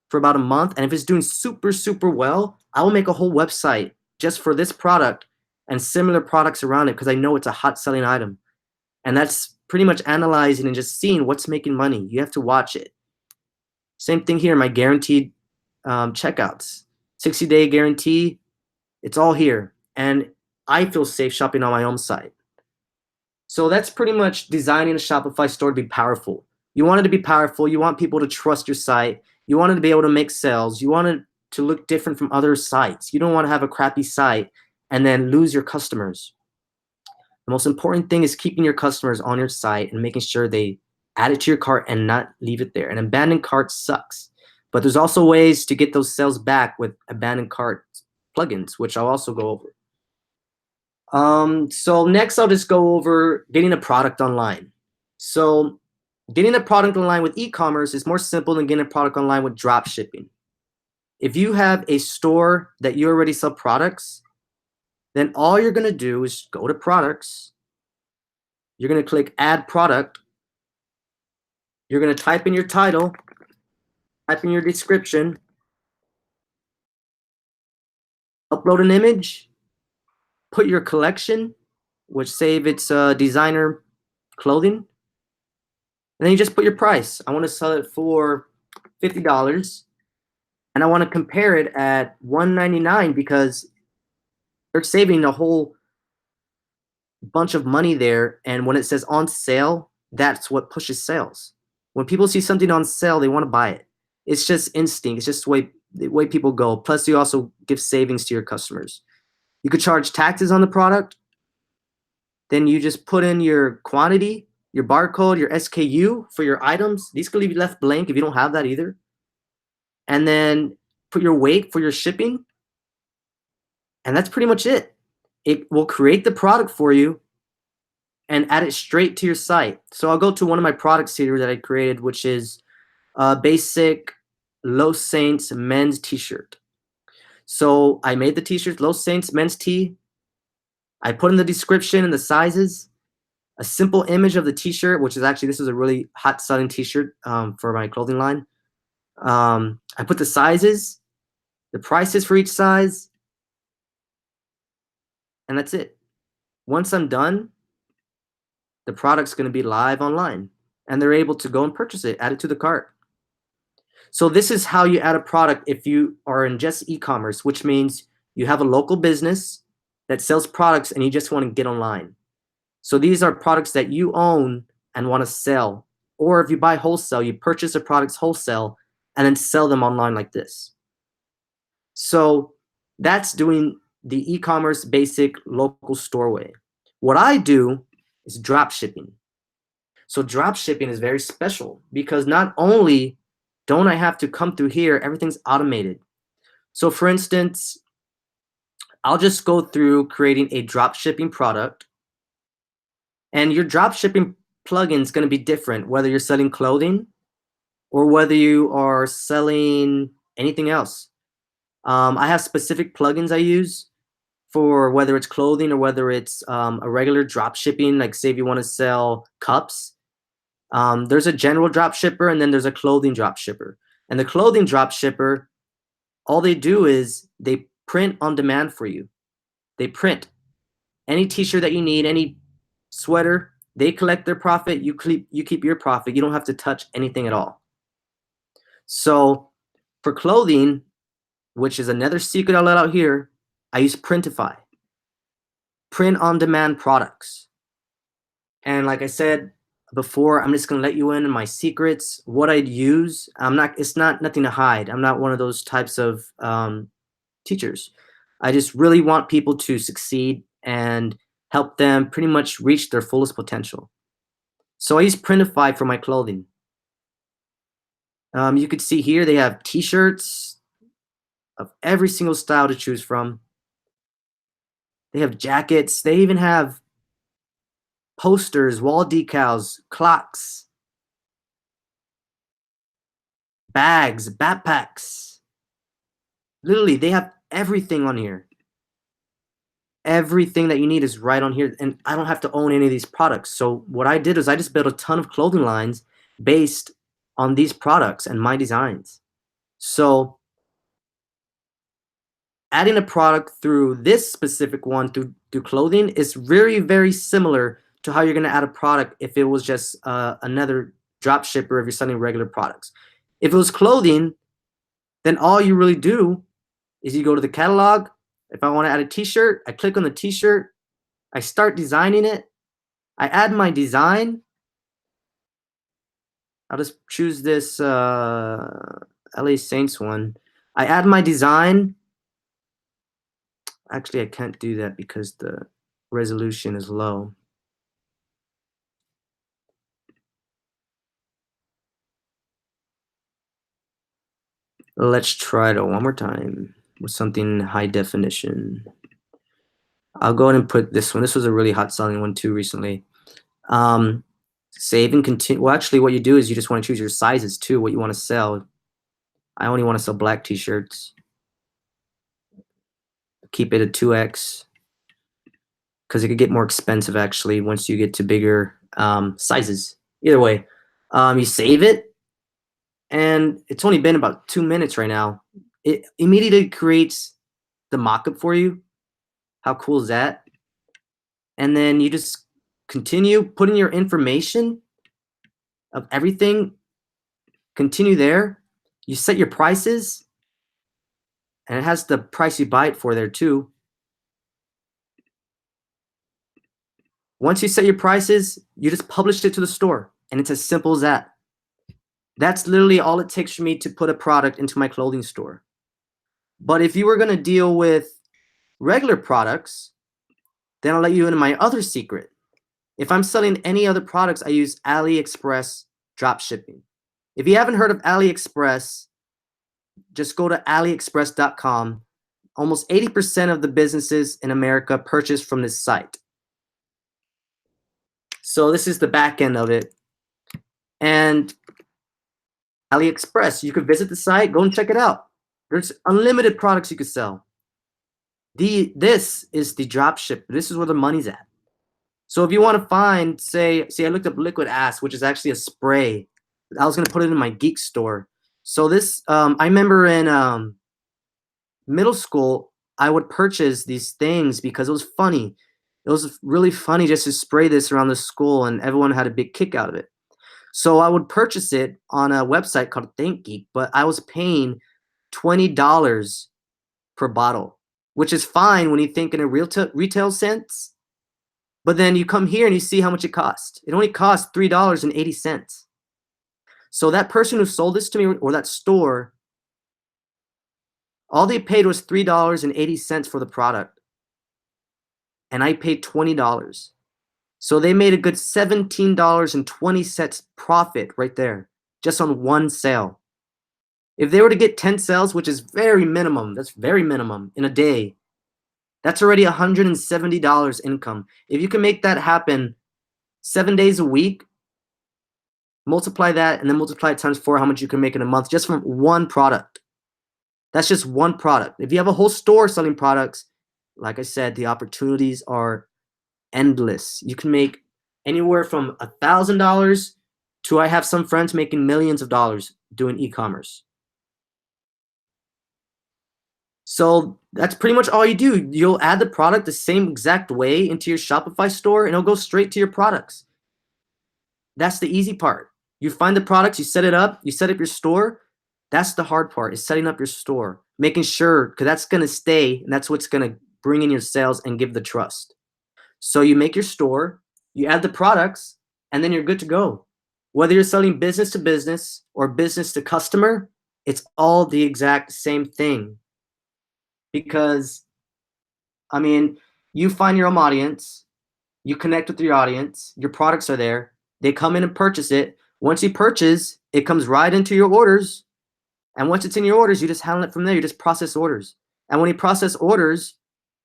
for about a month. And if it's doing super, super well, I will make a whole website just for this product and similar products around it because I know it's a hot selling item. And that's pretty much analyzing and just seeing what's making money. You have to watch it. Same thing here, my guaranteed checkouts. 60-day guarantee, it's all here. And I feel safe shopping on my own site. So that's pretty much designing a Shopify store to be powerful. You want it to be powerful. You want people to trust your site. You want it to be able to make sales. You want it to look different from other sites. You don't want to have a crappy site and then lose your customers. The most important thing is keeping your customers on your site and making sure they add it to your cart and not leave it there. An abandoned cart sucks. But there's also ways to get those sales back with abandoned cart plugins, which I'll also go over. So next I'll just go over getting a product online. So getting a product online with e-commerce is more simple than getting a product online with drop shipping. If you have a store that you already sell products, then all you're going to do is go to products. You're going to click add product. You're going to type in your title, type in your description, upload an image, put your collection, which say if it's designer clothing, and then you just put your price. I want to sell it for $50, and I want to compare it at $199 because they're saving a whole bunch of money there. And when it says on sale, that's what pushes sales. When people see something on sale, they want to buy it. It's just instinct. It's just the way people go. Plus, you also give savings to your customers. You could charge taxes on the product. Then you just put in your quantity, your barcode, your SKU for your items. These could be left blank if you don't have that either. And then put your weight for your shipping. And that's pretty much it. It will create the product for you and add it straight to your site. So I'll go to one of my products here that I created, which is a basic Los Saints men's t-shirt. So I made the t-shirt, Los Saints men's tee. I put in the description and the sizes, a simple image of the t-shirt, which is actually, this is a really hot selling t-shirt for my clothing line. I put the sizes, the prices for each size, and that's it. Once I'm done, the product's going to be live online, and they're able to go and purchase it, add it to the cart. So this is how you add a product if you are in just e-commerce, which means you have a local business that sells products and you just want to get online. So these are products that you own and want to sell. Or if you buy wholesale, you purchase the products wholesale and then sell them online like this. So that's doing the e-commerce basic local store way. What I do is drop shipping. So drop shipping is very special because not only don't I have to come through here, everything's automated. So for instance, I'll just go through creating a drop shipping product, and your drop shipping plugin is going to be different whether you're selling clothing or whether you are selling anything else. I have specific plugins I use for whether it's clothing or whether it's a regular drop shipping, like say if you want to sell cups. There's a general drop shipper and then there's a clothing drop shipper. And the clothing drop shipper, all they do is they print on demand for you. They print any t-shirt that you need, any sweater, they collect their profit, you keep your profit. You don't have to touch anything at all. So for clothing, which is another secret I'll let out here, I use Printify. Print on demand products. And like I said before, I'm just gonna let you in on my secrets. What I'd use, it's not nothing to hide. I'm not one of those types of teachers. I just really want people to succeed and help them pretty much reach their fullest potential. So I use Printify for my clothing. You could see here they have t-shirts of every single style to choose from. They have jackets. They even have posters, wall decals, clocks, bags, backpacks. Literally, they have everything on here. Everything that you need is right on here, and I don't have to own any of these products. So what I did is I just built a ton of clothing lines based on these products and my designs. So adding a product through this specific one through clothing is very, very similar to how you're going to add a product if it was just another drop shipper if you're selling regular products. If it was clothing, then all you really do is you go to the catalog. If I want to add a t-shirt, I click on the t-shirt. I start designing it. I add my design. I'll just choose this LA Saints one. I add my design. Actually, I can't do that because the resolution is low. Let's try it one more time with something high definition. I'll go ahead and put this one. This was a really hot selling one too recently. Save and continue. Well, actually, what you do is you just want to choose your sizes too, what you want to sell. I only want to sell black t-shirts. Keep it at 2x because it could get more expensive actually once you get to bigger sizes. Either way, you save it, and it's only been about 2 minutes right now. It immediately creates the mock-up for you. How cool is that? And then you just continue putting your information of everything. Continue there. You set your prices, and it has the price you buy it for there too. Once you set your prices, you just publish it to the store, and it's as simple as that. That's literally all it takes for me to put a product into my clothing store. But if you were going to deal with regular products, then I'll let you into my other secret. If I'm selling any other products, I use AliExpress drop shipping. If you haven't heard of AliExpress, just go to aliexpress.com. Almost 80% of the businesses in America purchase from this site. So this is the back end of it. And AliExpress, you could visit the site, go and check it out. There's unlimited products you could sell. This is the drop ship. This is where the money's at. So if you want to find, see, I looked up liquid ass, which is actually a spray. I was going to put it in my geek store. So this, I remember in middle school, I would purchase these things because it was funny. It was really funny just to spray this around the school, and everyone had a big kick out of it. So I would purchase it on a website called ThinkGeek, but I was paying $20 per bottle, which is fine when you think in a retail sense. But then you come here and you see how much it costs. It only costs $3.80. So that person who sold this to me, or that store, all they paid was $3.80 for the product. And I paid $20. So they made a good $17.20 profit right there, just on one sale. If they were to get 10 sales, which is very minimum, that's very minimum in a day, that's already $170 income. If you can make that happen 7 days a week, multiply that and then multiply it times 4, how much you can make in a month just from one product. That's just one product. If you have a whole store selling products, like I said, the opportunities are endless. You can make anywhere from $1,000 to I have some friends making millions of dollars doing e-commerce. So that's pretty much all you do. You'll add the product the same exact way into your Shopify store, and it'll go straight to your products. That's the easy part. You find the products, you set it up, you set up your store. That's the hard part, is setting up your store, making sure, because that's going to stay, and that's what's going to bring in your sales and give the trust. So you make your store, you add the products, and then you're good to go. Whether you're selling business to business or business to customer, it's all the exact same thing. Because, I mean, you find your own audience, you connect with your audience, your products are there, they come in and purchase it. Once you purchase, it comes right into your orders. And once it's in your orders, you just handle it from there. You just process orders. And when you process orders,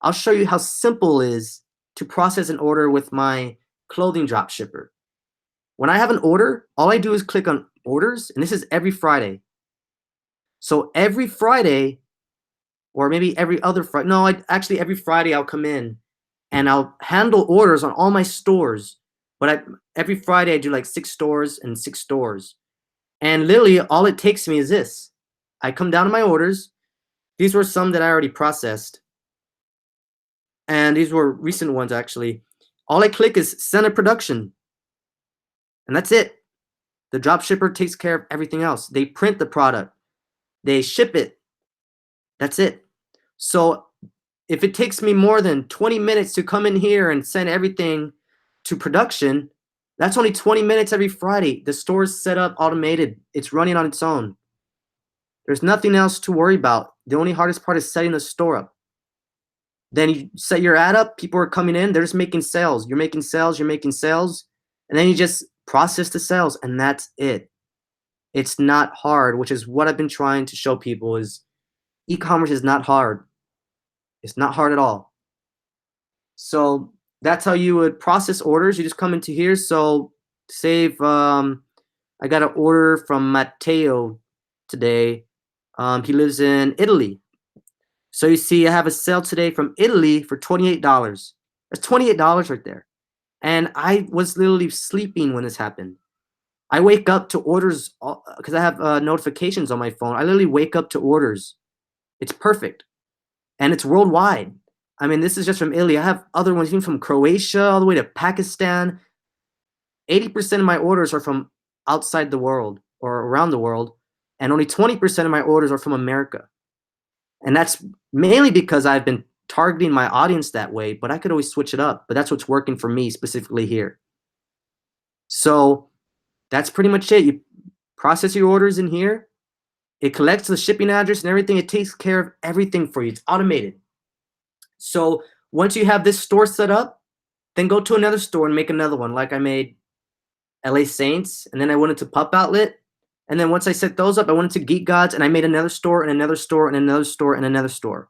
I'll show you how simple it is to process an order with my clothing drop shipper. When I have an order, all I do is click on orders, and this is every Friday. So every Friday, or maybe every other Friday, no, actually every Friday I'll come in and I'll handle orders on all my stores. But every Friday I do like 6 stores and 6 stores. And literally all it takes me is this. I come down to my orders. These were some that I already processed. And these were recent ones actually. All I click is send a production. And that's it. The drop shipper takes care of everything else. They print the product. They ship it. That's it. So if it takes me more than 20 minutes to come in here and send everything to production, that's only 20 minutes every Friday. The store is set up, automated. It's running on its own. There's nothing else to worry about. The only hardest part is setting the store up. Then you set your ad up, people are coming in, they're just making sales. You're making sales, you're making sales, and then you just process the sales, and that's it. It's not hard, which is what I've been trying to show people is e-commerce is not hard. It's not hard at all. So that's how you would process orders. You just come into here. So save, I got an order from Matteo today. He lives in Italy. So you see, I have a sale today from Italy for $28. That's $28 right there. And I was literally sleeping when this happened. I wake up to orders because I have notifications on my phone. I literally wake up to orders. It's perfect. And it's worldwide. I mean, this is just from Italy. I have other ones, even from Croatia all the way to Pakistan. 80% of my orders are from outside the world or around the world. And only 20% of my orders are from America. And that's mainly because I've been targeting my audience that way, but I could always switch it up. But that's what's working for me specifically here. So that's pretty much it. You process your orders in here. It collects the shipping address and everything. It takes care of everything for you. It's automated. So once you have this store set up, then go to another store and make another one. Like I made LA Saints, and then I went into Pup Outlet. And then once I set those up, I went into Geek Gods, and I made another store and another store and another store and another store.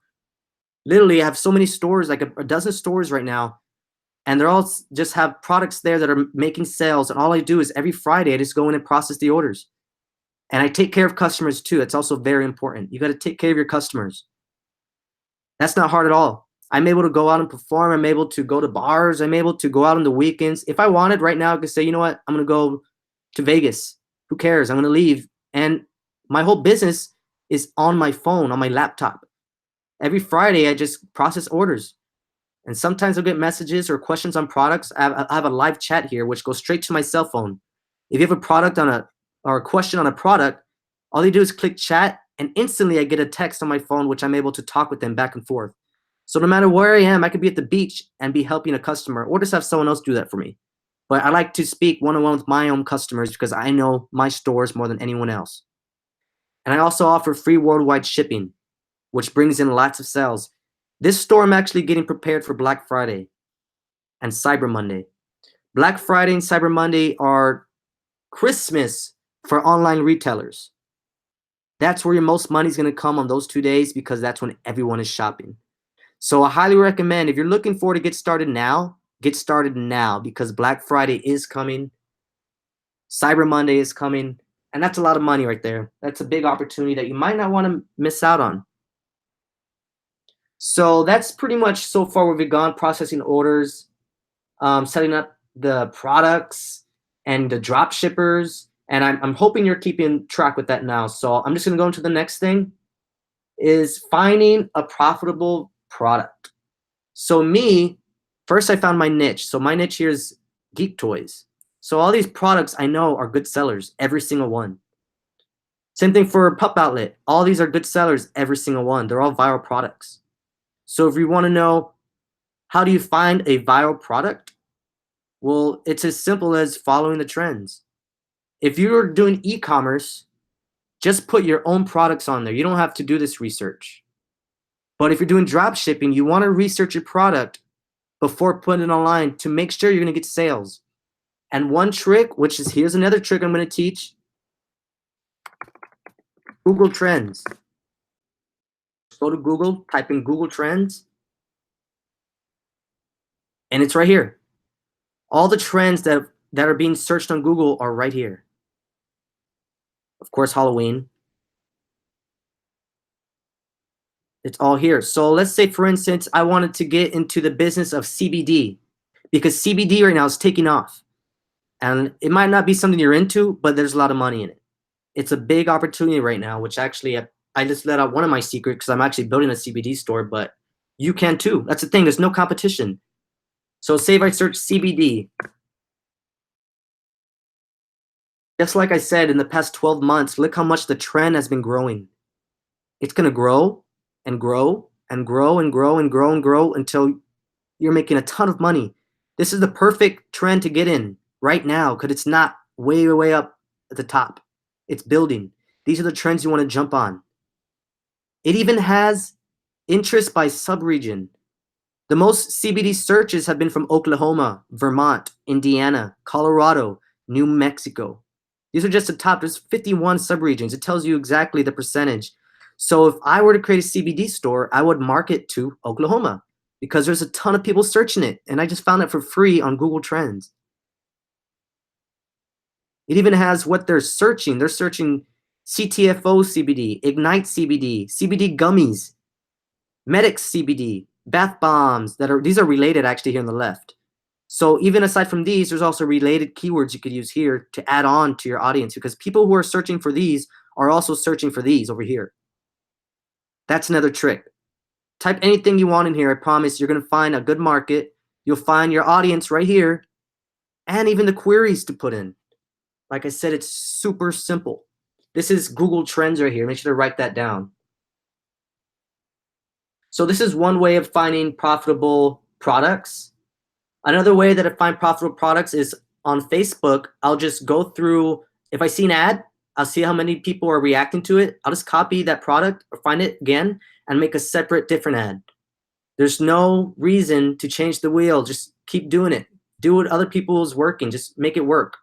Literally, I have so many stores, like a dozen stores right now, and they're all just have products there that are making sales. And all I do is every Friday, I just go in and process the orders. And I take care of customers too. It's also very important. You got to take care of your customers. That's not hard at all. I'm able to go out and perform. I'm able to go to bars. I'm able to go out on the weekends. If I wanted right now, I could say, you know what? I'm going to go to Vegas. Who cares? I'm going to leave. And my whole business is on my phone, on my laptop. Every Friday, I just process orders. And sometimes I'll get messages or questions on products. I have a live chat here, which goes straight to my cell phone. If you have a product or a question on a product, all you do is click chat, and instantly I get a text on my phone, which I'm able to talk with them back and forth. So no matter where I am, I could be at the beach and be helping a customer or just have someone else do that for me. But I like to speak one-on-one with my own customers because I know my stores more than anyone else. And I also offer free worldwide shipping, which brings in lots of sales. This store I'm actually getting prepared for Black Friday and Cyber Monday. Black Friday and Cyber Monday are Christmas for online retailers. That's where your most money is going to come on those 2 days because that's when everyone is shopping. So I highly recommend if you're looking forward to get started now because Black Friday is coming. Cyber Monday is coming. And that's a lot of money right there. That's a big opportunity that you might not want to miss out on. So that's pretty much so far where we've gone, processing orders, setting up the products and the drop shippers. And I'm hoping you're keeping track with that now. So I'm just going to go into the next thing is finding a profitable product. So first I found my niche. So my niche here is geek toys. So all these products I know are good sellers, every single one. Same thing for Pup Outlet. All these are good sellers, every single one. They're all viral products. So if you want to know how do you find a viral product, well, it's as simple as following the trends. If you're doing e-commerce, just put your own products on there. You don't have to do this research. But if you're doing drop shipping, you want to research your product before putting it online to make sure you're going to get sales. And one trick, here's another trick I'm going to teach. Google Trends. Go to Google, type in Google Trends, and it's right here. All the trends that are being searched on Google are right here. Of course, Halloween. It's all here. So let's say, for instance, I wanted to get into the business of CBD because CBD right now is taking off. And it might not be something you're into, but there's a lot of money in it. It's a big opportunity right now, which actually I just let out one of my secrets because I'm actually building a CBD store, but you can too. That's the thing. There's no competition. So say if I search CBD. Just like I said, in the past 12 months, look how much the trend has been growing. It's going to grow and grow and grow and grow and grow and grow until you're making a ton of money. This is the perfect trend to get in right now because it's not way, way up at the top. It's building. These are the trends you want to jump on. It even has interest by subregion. The most CBD searches have been from Oklahoma, Vermont, Indiana, Colorado, New Mexico. These are just the top. There's 51 subregions. It tells you exactly the percentage. So if I were to create a CBD store, I would market to Oklahoma because there's a ton of people searching it. And I just found it for free on Google Trends. It even has what they're searching. They're searching CTFO CBD, Ignite CBD, CBD gummies, Medix CBD, bath bombs these are related actually here on the left. So even aside from these, there's also related keywords you could use here to add on to your audience because people who are searching for these are also searching for these over here. That's another trick. Type anything you want in here. I promise you're going to find a good market. You'll find your audience right here and even the queries to put in. Like I said, it's super simple. This is Google Trends right here. Make sure to write that down. So this is one way of finding profitable products. Another way that I find profitable products is on Facebook. I'll just go through, if I see an ad, I'll see how many people are reacting to it. I'll just copy that product or find it again and make a separate different ad. There's no reason to change the wheel. Just keep doing it. Do what other people is working. Just make it work.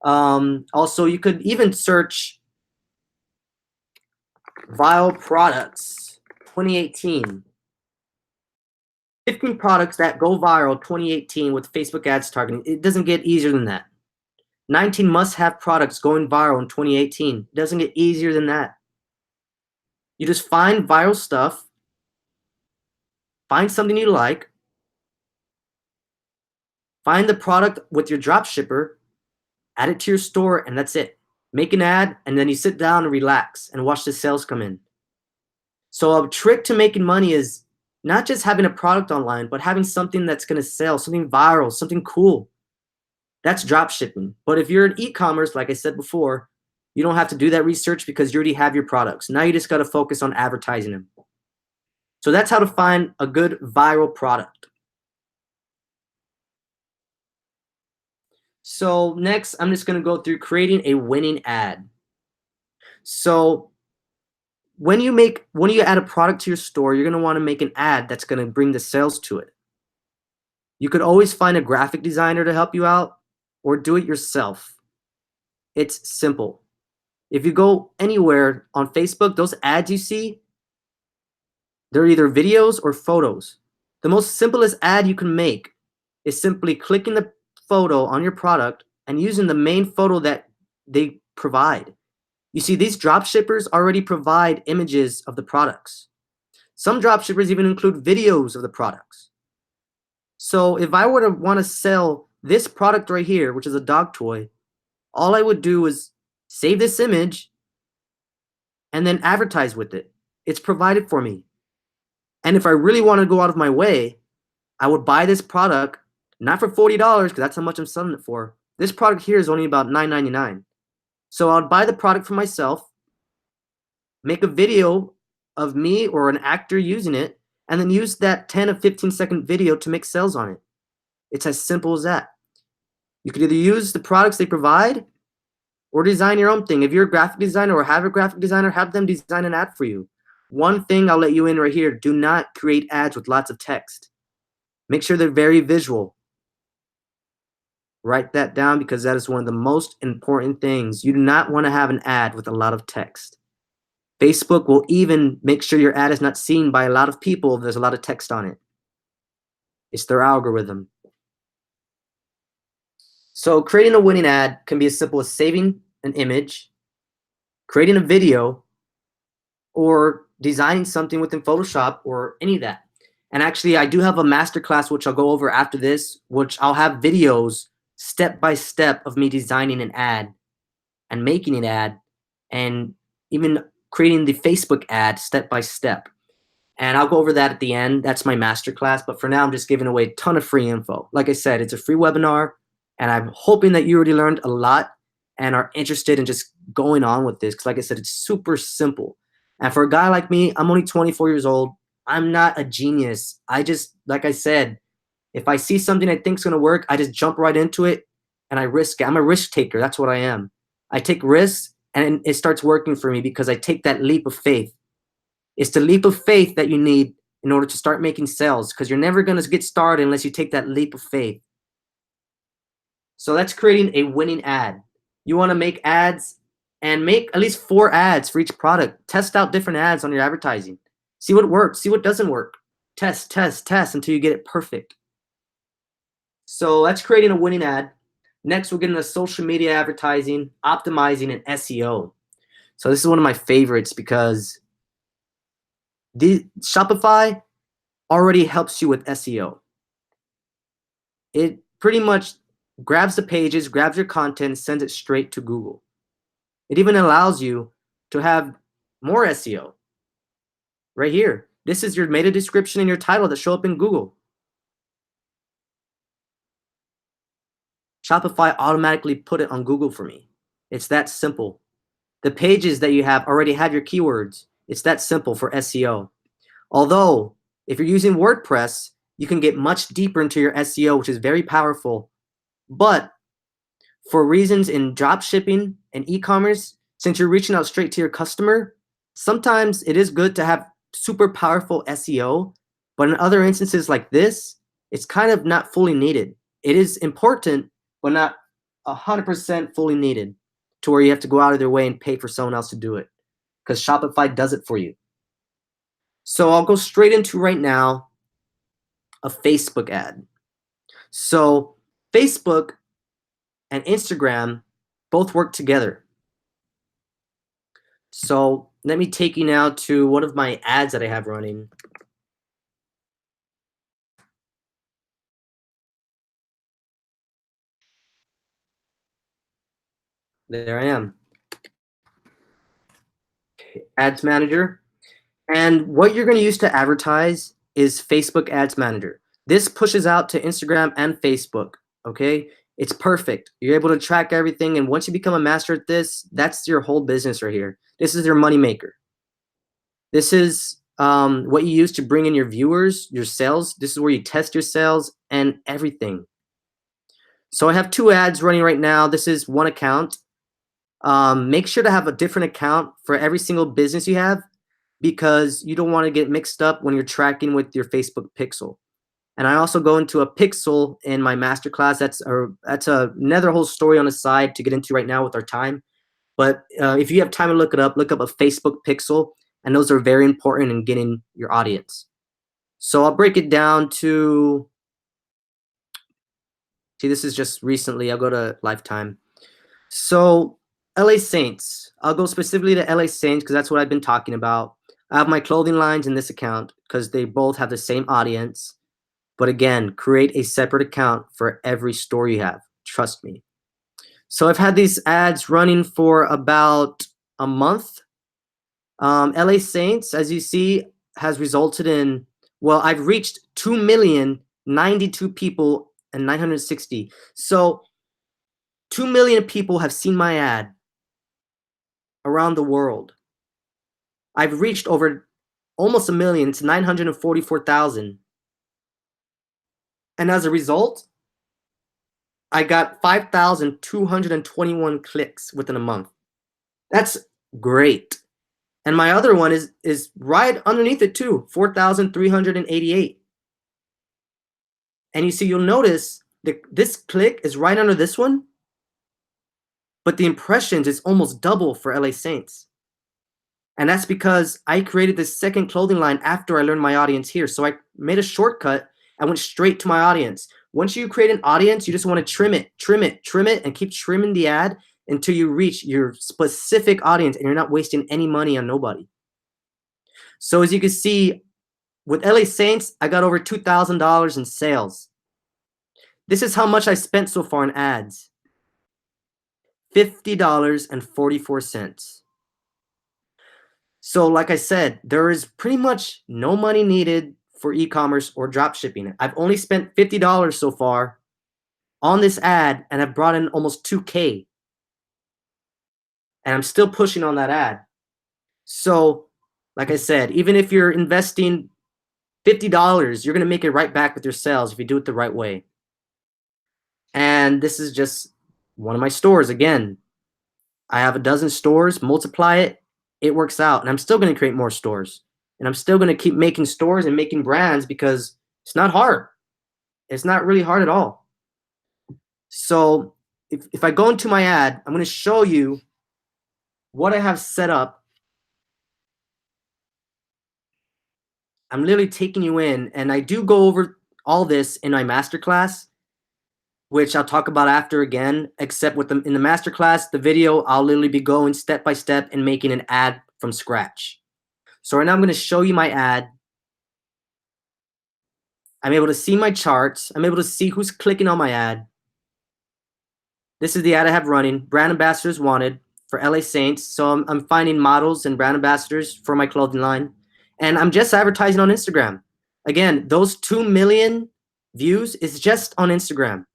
Also, you could even search viral products 2018. 15 products that go viral 2018 with Facebook ads targeting. It doesn't get easier than that. 19 must-have products going viral in 2018. It doesn't get easier than that. You just find viral stuff, find something you like, find the product with your drop shipper, add it to your store, and that's it. Make an ad, and then you sit down and relax and watch the sales come in. So a trick to making money is not just having a product online, but having something that's going to sell, something viral, something cool. That's drop shipping. But if you're in e-commerce, like I said before, you don't have to do that research because you already have your products. Now you just got to focus on advertising them. So that's how to find a good viral product. So next, I'm just going to go through creating a winning ad. So when you add a product to your store, you're going to want to make an ad that's going to bring the sales to it. You could always find a graphic designer to help you out or do it yourself. It's simple. If you go anywhere on Facebook, those ads you see, they're either videos or photos. The most simplest ad you can make is simply clicking the photo on your product and using the main photo that they provide. You see, these drop shippers already provide images of the products. Some drop shippers even include videos of the products. So if I were to want to sell this product right here, which is a dog toy, all I would do is save this image and then advertise with it. It's provided for me. And if I really want to go out of my way, I would buy this product, not for $40, because that's how much I'm selling it for. This product here is only about $9.99. So I would buy the product for myself, make a video of me or an actor using it, and then use that 10 or 15-second video to make sales on it. It's as simple as that. You could either use the products they provide or design your own thing. If you're a graphic designer or have a graphic designer, have them design an ad for you. One thing I'll let you in right here, do not create ads with lots of text. Make sure they're very visual. Write that down because that is one of the most important things. You do not want to have an ad with a lot of text. Facebook will even make sure your ad is not seen by a lot of people if there's a lot of text on it. It's their algorithm. So creating a winning ad can be as simple as saving an image, creating a video, or designing something within Photoshop or any of that. And actually, I do have a masterclass, which I'll go over after this, which I'll have videos step by step of me designing an ad and making an ad and even creating the Facebook ad step by step. And I'll go over that at the end. That's my masterclass. But for now, I'm just giving away a ton of free info. Like I said, it's a free webinar, and I'm hoping that you already learned a lot and are interested in just going on with this. Because like I said, it's super simple. And for a guy like me, I'm only 24 years old. I'm not a genius. I just, like I said, if I see something I think is going to work, I just jump right into it and I risk it. I'm a risk taker. That's what I am. I take risks and it starts working for me because I take that leap of faith. It's the leap of faith that you need in order to start making sales, because you're never going to get started unless you take that leap of faith. So that's creating a winning ad. You want to make ads and make at least 4 ads for each product. Test out different ads on your advertising. See what works, see what doesn't work. Test, test, test until you get it perfect. So that's creating a winning ad. Next, we'll get into social media advertising, optimizing, and SEO. So this is one of my favorites because the Shopify already helps you with SEO. It pretty much grabs the pages, grabs your content, sends it straight to Google. It even allows you to have more SEO. Right here. This is your meta description and your title that show up in Google. Shopify automatically put it on Google for me. It's that simple. The pages that you have already have your keywords. It's that simple for SEO. Although, if you're using WordPress, you can get much deeper into your SEO, which is very powerful. But for reasons in drop shipping and e-commerce, since you're reaching out straight to your customer, sometimes it is good to have super powerful SEO, but in other instances like this, it's kind of not fully needed. It is important, but not 100% fully needed to where you have to go out of their way and pay for someone else to do it, because Shopify does it for you. So I'll go straight into right now a Facebook ad. So Facebook and Instagram both work together. So let me take you now to one of my ads that I have running. There I am. Ads Manager. And what you're going to use to advertise is Facebook Ads Manager. This pushes out to Instagram and Facebook, okay? It's perfect. You're able to track everything, and once you become a master at this, that's your whole business right here. This is your moneymaker. This is what you use to bring in your viewers, your sales. This is where you test your sales and everything. So I have 2 ads running right now. This is one account. Make sure to have a different account for every single business you have, because you don't want to get mixed up when you're tracking with your Facebook pixel. And I also go into a pixel in my masterclass. That's another whole story on the side to get into right now with our time. But if you have time to look up a Facebook pixel, and those are very important in getting your audience. So I'll break it down to, see, this is just recently. I'll go to Lifetime. So LA Saints, I'll go specifically to LA Saints because that's what I've been talking about. I have my clothing lines in this account because they both have the same audience. But again, create a separate account for every store you have. Trust me. So I've had these ads running for about a month. LA Saints, as you see, has resulted in, well, I've reached 2,092 people and 960. So 2 million people have seen my ad around the world. I've reached over almost 1 million. It's 944,000. And as a result, I got 5,221 clicks within a month. That's great. And my other one is right underneath it too, 4,388. And you see, you'll notice that this click is right under this one, but the impressions is almost double for LA Saints. And that's because I created this second clothing line after I learned my audience here. So I made a shortcut. I went straight to my audience. Once you create an audience, you just want to trim it, and keep trimming the ad until you reach your specific audience and you're not wasting any money on nobody. So as you can see, with LA Saints, I got over $2,000 in sales. This is how much I spent so far in ads. $50.44. So like I said, there is pretty much no money needed for e-commerce or drop shipping. I've only spent $50 so far on this ad, and I've brought in almost 2K. And I'm still pushing on that ad. So like I said, even if you're investing $50, you're going to make it right back with your sales if you do it the right way. And this is just one of my stores. Again, I have a dozen stores, multiply it, it works out. And I'm still going to create more stores. And I'm still going to keep making stores and making brands because it's not hard. It's not really hard at all. So if I go into my ad, I'm going to show you what I have set up. I'm literally taking you in, and I do go over all this in my masterclass, which I'll talk about after again, except in the masterclass, the video, I'll literally be going step by step and making an ad from scratch. So right now I'm going to show you my ad. I'm able to see my charts. I'm able to see who's clicking on my ad. This is the ad I have running. Brand ambassadors wanted for LA Saints. So I'm finding models and brand ambassadors for my clothing line. And I'm just advertising on Instagram. Again, those 2 million views is just on Instagram.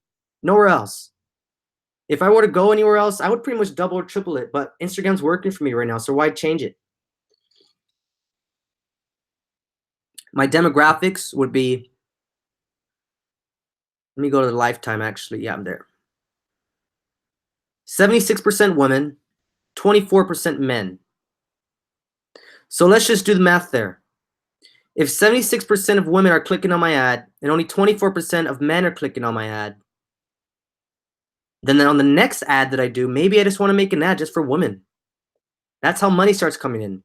Nowhere else. If I were to go anywhere else, I would pretty much double or triple it. But Instagram's working for me right now, so why change it? My demographics would be, let me go to the lifetime actually. Yeah, I'm there. 76% women, 24% men. So let's just do the math there. If 76% of women are clicking on my ad and only 24% of men are clicking on my ad, then on the next ad that I do, maybe I just want to make an ad just for women. That's how money starts coming in.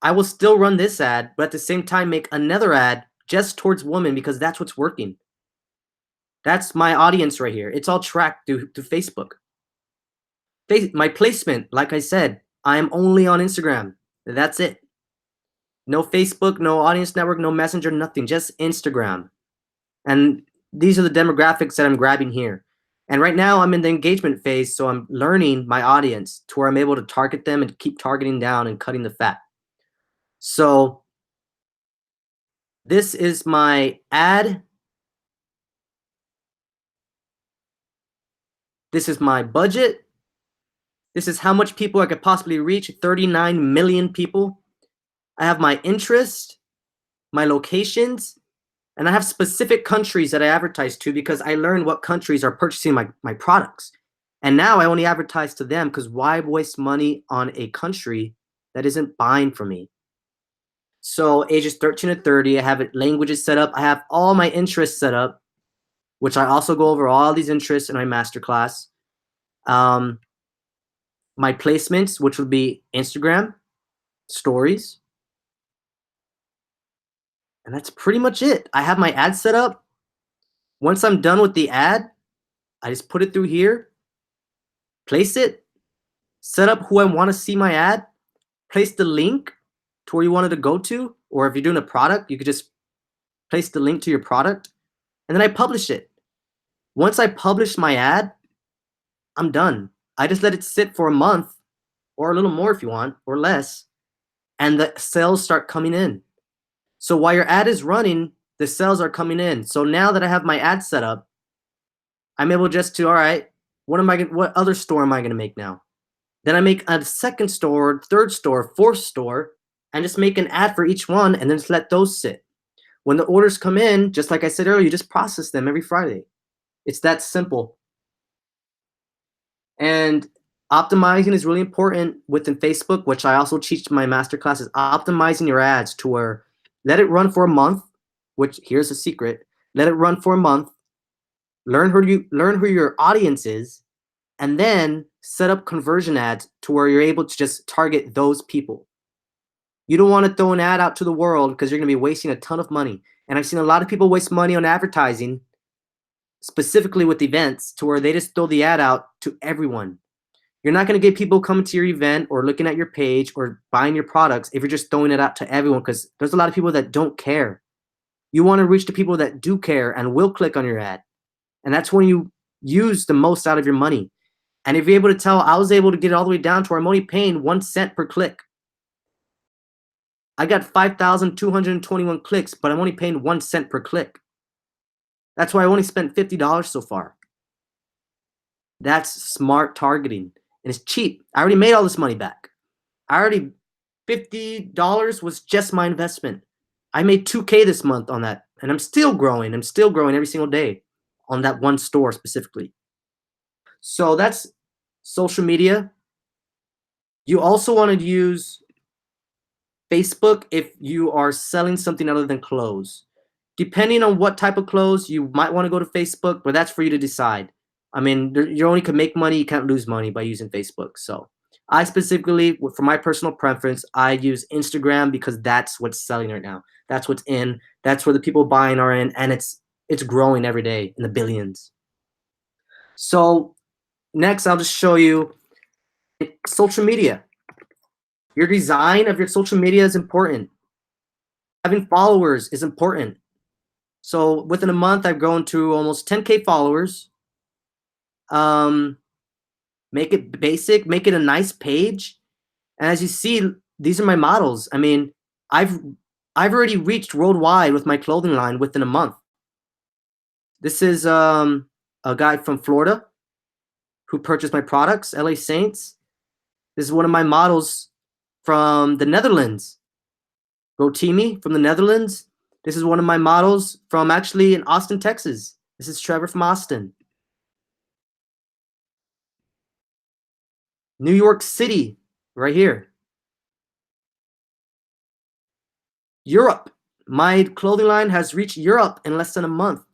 I will still run this ad, but at the same time make another ad just towards women because that's what's working. That's my audience right here. It's all tracked through Facebook. My placement, like I said, I am only on Instagram. That's it. No Facebook, no audience network, no messenger, nothing, just Instagram. And these are the demographics that I'm grabbing here. And right now I'm in the engagement phase, so I'm learning my audience to where I'm able to target them and keep targeting down and cutting the fat. So this is my ad. This is my budget. This is how much people I could possibly reach, 39 million people. I have my interest, my locations, and I have specific countries that I advertise to because I learned what countries are purchasing my products. And now I only advertise to them because why waste money on a country that isn't buying from me? So ages 13 to 30, I have languages set up. I have all my interests set up, which I also go over all these interests in my masterclass. My placements, which would be Instagram, stories. And that's pretty much it. I have my ad set up. Once I'm done with the ad, I just put it through here, place it, set up who I want to see my ad, place the link to where you wanted to go to, or if you're doing a product, you could just place the link to your product, and then I publish it. Once I publish my ad, I'm done. I just let it sit for a month, or a little more if you want, or less, and the sales start coming in. So while your ad is running, the sales are coming in. So now that I have my ad set up, I'm able just to, all right, what other store am I gonna make now? Then I make a second store, third store, fourth store, and just make an ad for each one and then just let those sit. When the orders come in, just like I said earlier, you just process them every Friday. It's that simple. And optimizing is really important within Facebook, which I also teach in my masterclass, is optimizing your ads to where let it run for a month, which here's a secret. Let it run for a month. Learn who your audience is, and then set up conversion ads to where you're able to just target those people. You don't want to throw an ad out to the world because you're going to be wasting a ton of money. And I've seen a lot of people waste money on advertising, specifically with events, to where they just throw the ad out to everyone. You're not going to get people coming to your event or looking at your page or buying your products if you're just throwing it out to everyone, because there's a lot of people that don't care. You want to reach the people that do care and will click on your ad. And that's when you use the most out of your money. And if you're able to tell, I was able to get it all the way down to where I'm only paying 1 cent per click. I got 5,221 clicks, but I'm only paying 1 cent per click. That's why I only spent $50 so far. That's smart targeting. And it's cheap. I already made all this money back. $50 was just my investment. I made 2K this month on that. And I'm still growing. I'm still growing every single day on that one store specifically. So that's social media. You also want to use Facebook if you are selling something other than clothes. Depending on what type of clothes, you might want to go to Facebook, but that's for you to decide. I mean, you only can make money, you can't lose money by using Facebook. So I specifically, for my personal preference, I use Instagram because that's what's selling right now. That's what's in. That's where the people buying are in, and it's growing every day in the billions. So next, I'll just show you social media. Your design of your social media is important. Having followers is important. So within a month, I've grown to almost 10K followers. Make it basic, make it a nice page. And as you see, these are my models. I mean, I've already reached worldwide with my clothing line within a month. This is a guy from Florida who purchased my products, LA Saints. This is one of my models from the Netherlands, Rotimi from the Netherlands. This is one of my models from actually in Austin, Texas. This is Trevor from Austin. New York City, right here. Europe. My clothing line has reached Europe in less than a month.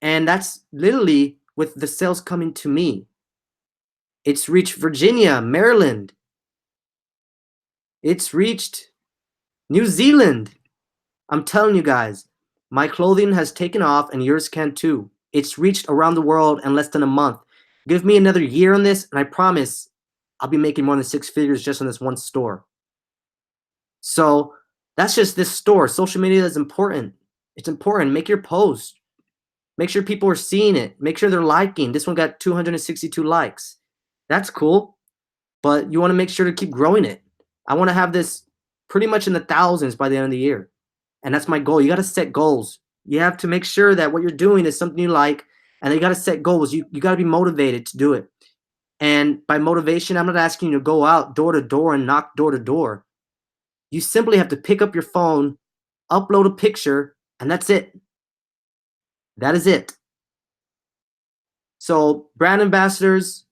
And that's literally with the sales coming to me. It's reached Virginia, Maryland. It's reached New Zealand. I'm telling you guys, my clothing has taken off and yours can too. It's reached around the world in less than a month. Give me another year on this and I promise I'll be making more than 6 figures just on this one store. So that's just this store. Social media is important. It's important. Make your post. Make sure people are seeing it. Make sure they're liking. This one got 262 likes. That's cool. But you want to make sure to keep growing it. I want to have this pretty much in the thousands by the end of the year. And that's my goal. You got to set goals. You have to make sure that what you're doing is something you like. And you got to set goals. You got to be motivated to do it. And by motivation, I'm not asking you to go out door to door and knock door to door. You simply have to pick up your phone, upload a picture, and that's it. That is it. So brand ambassadors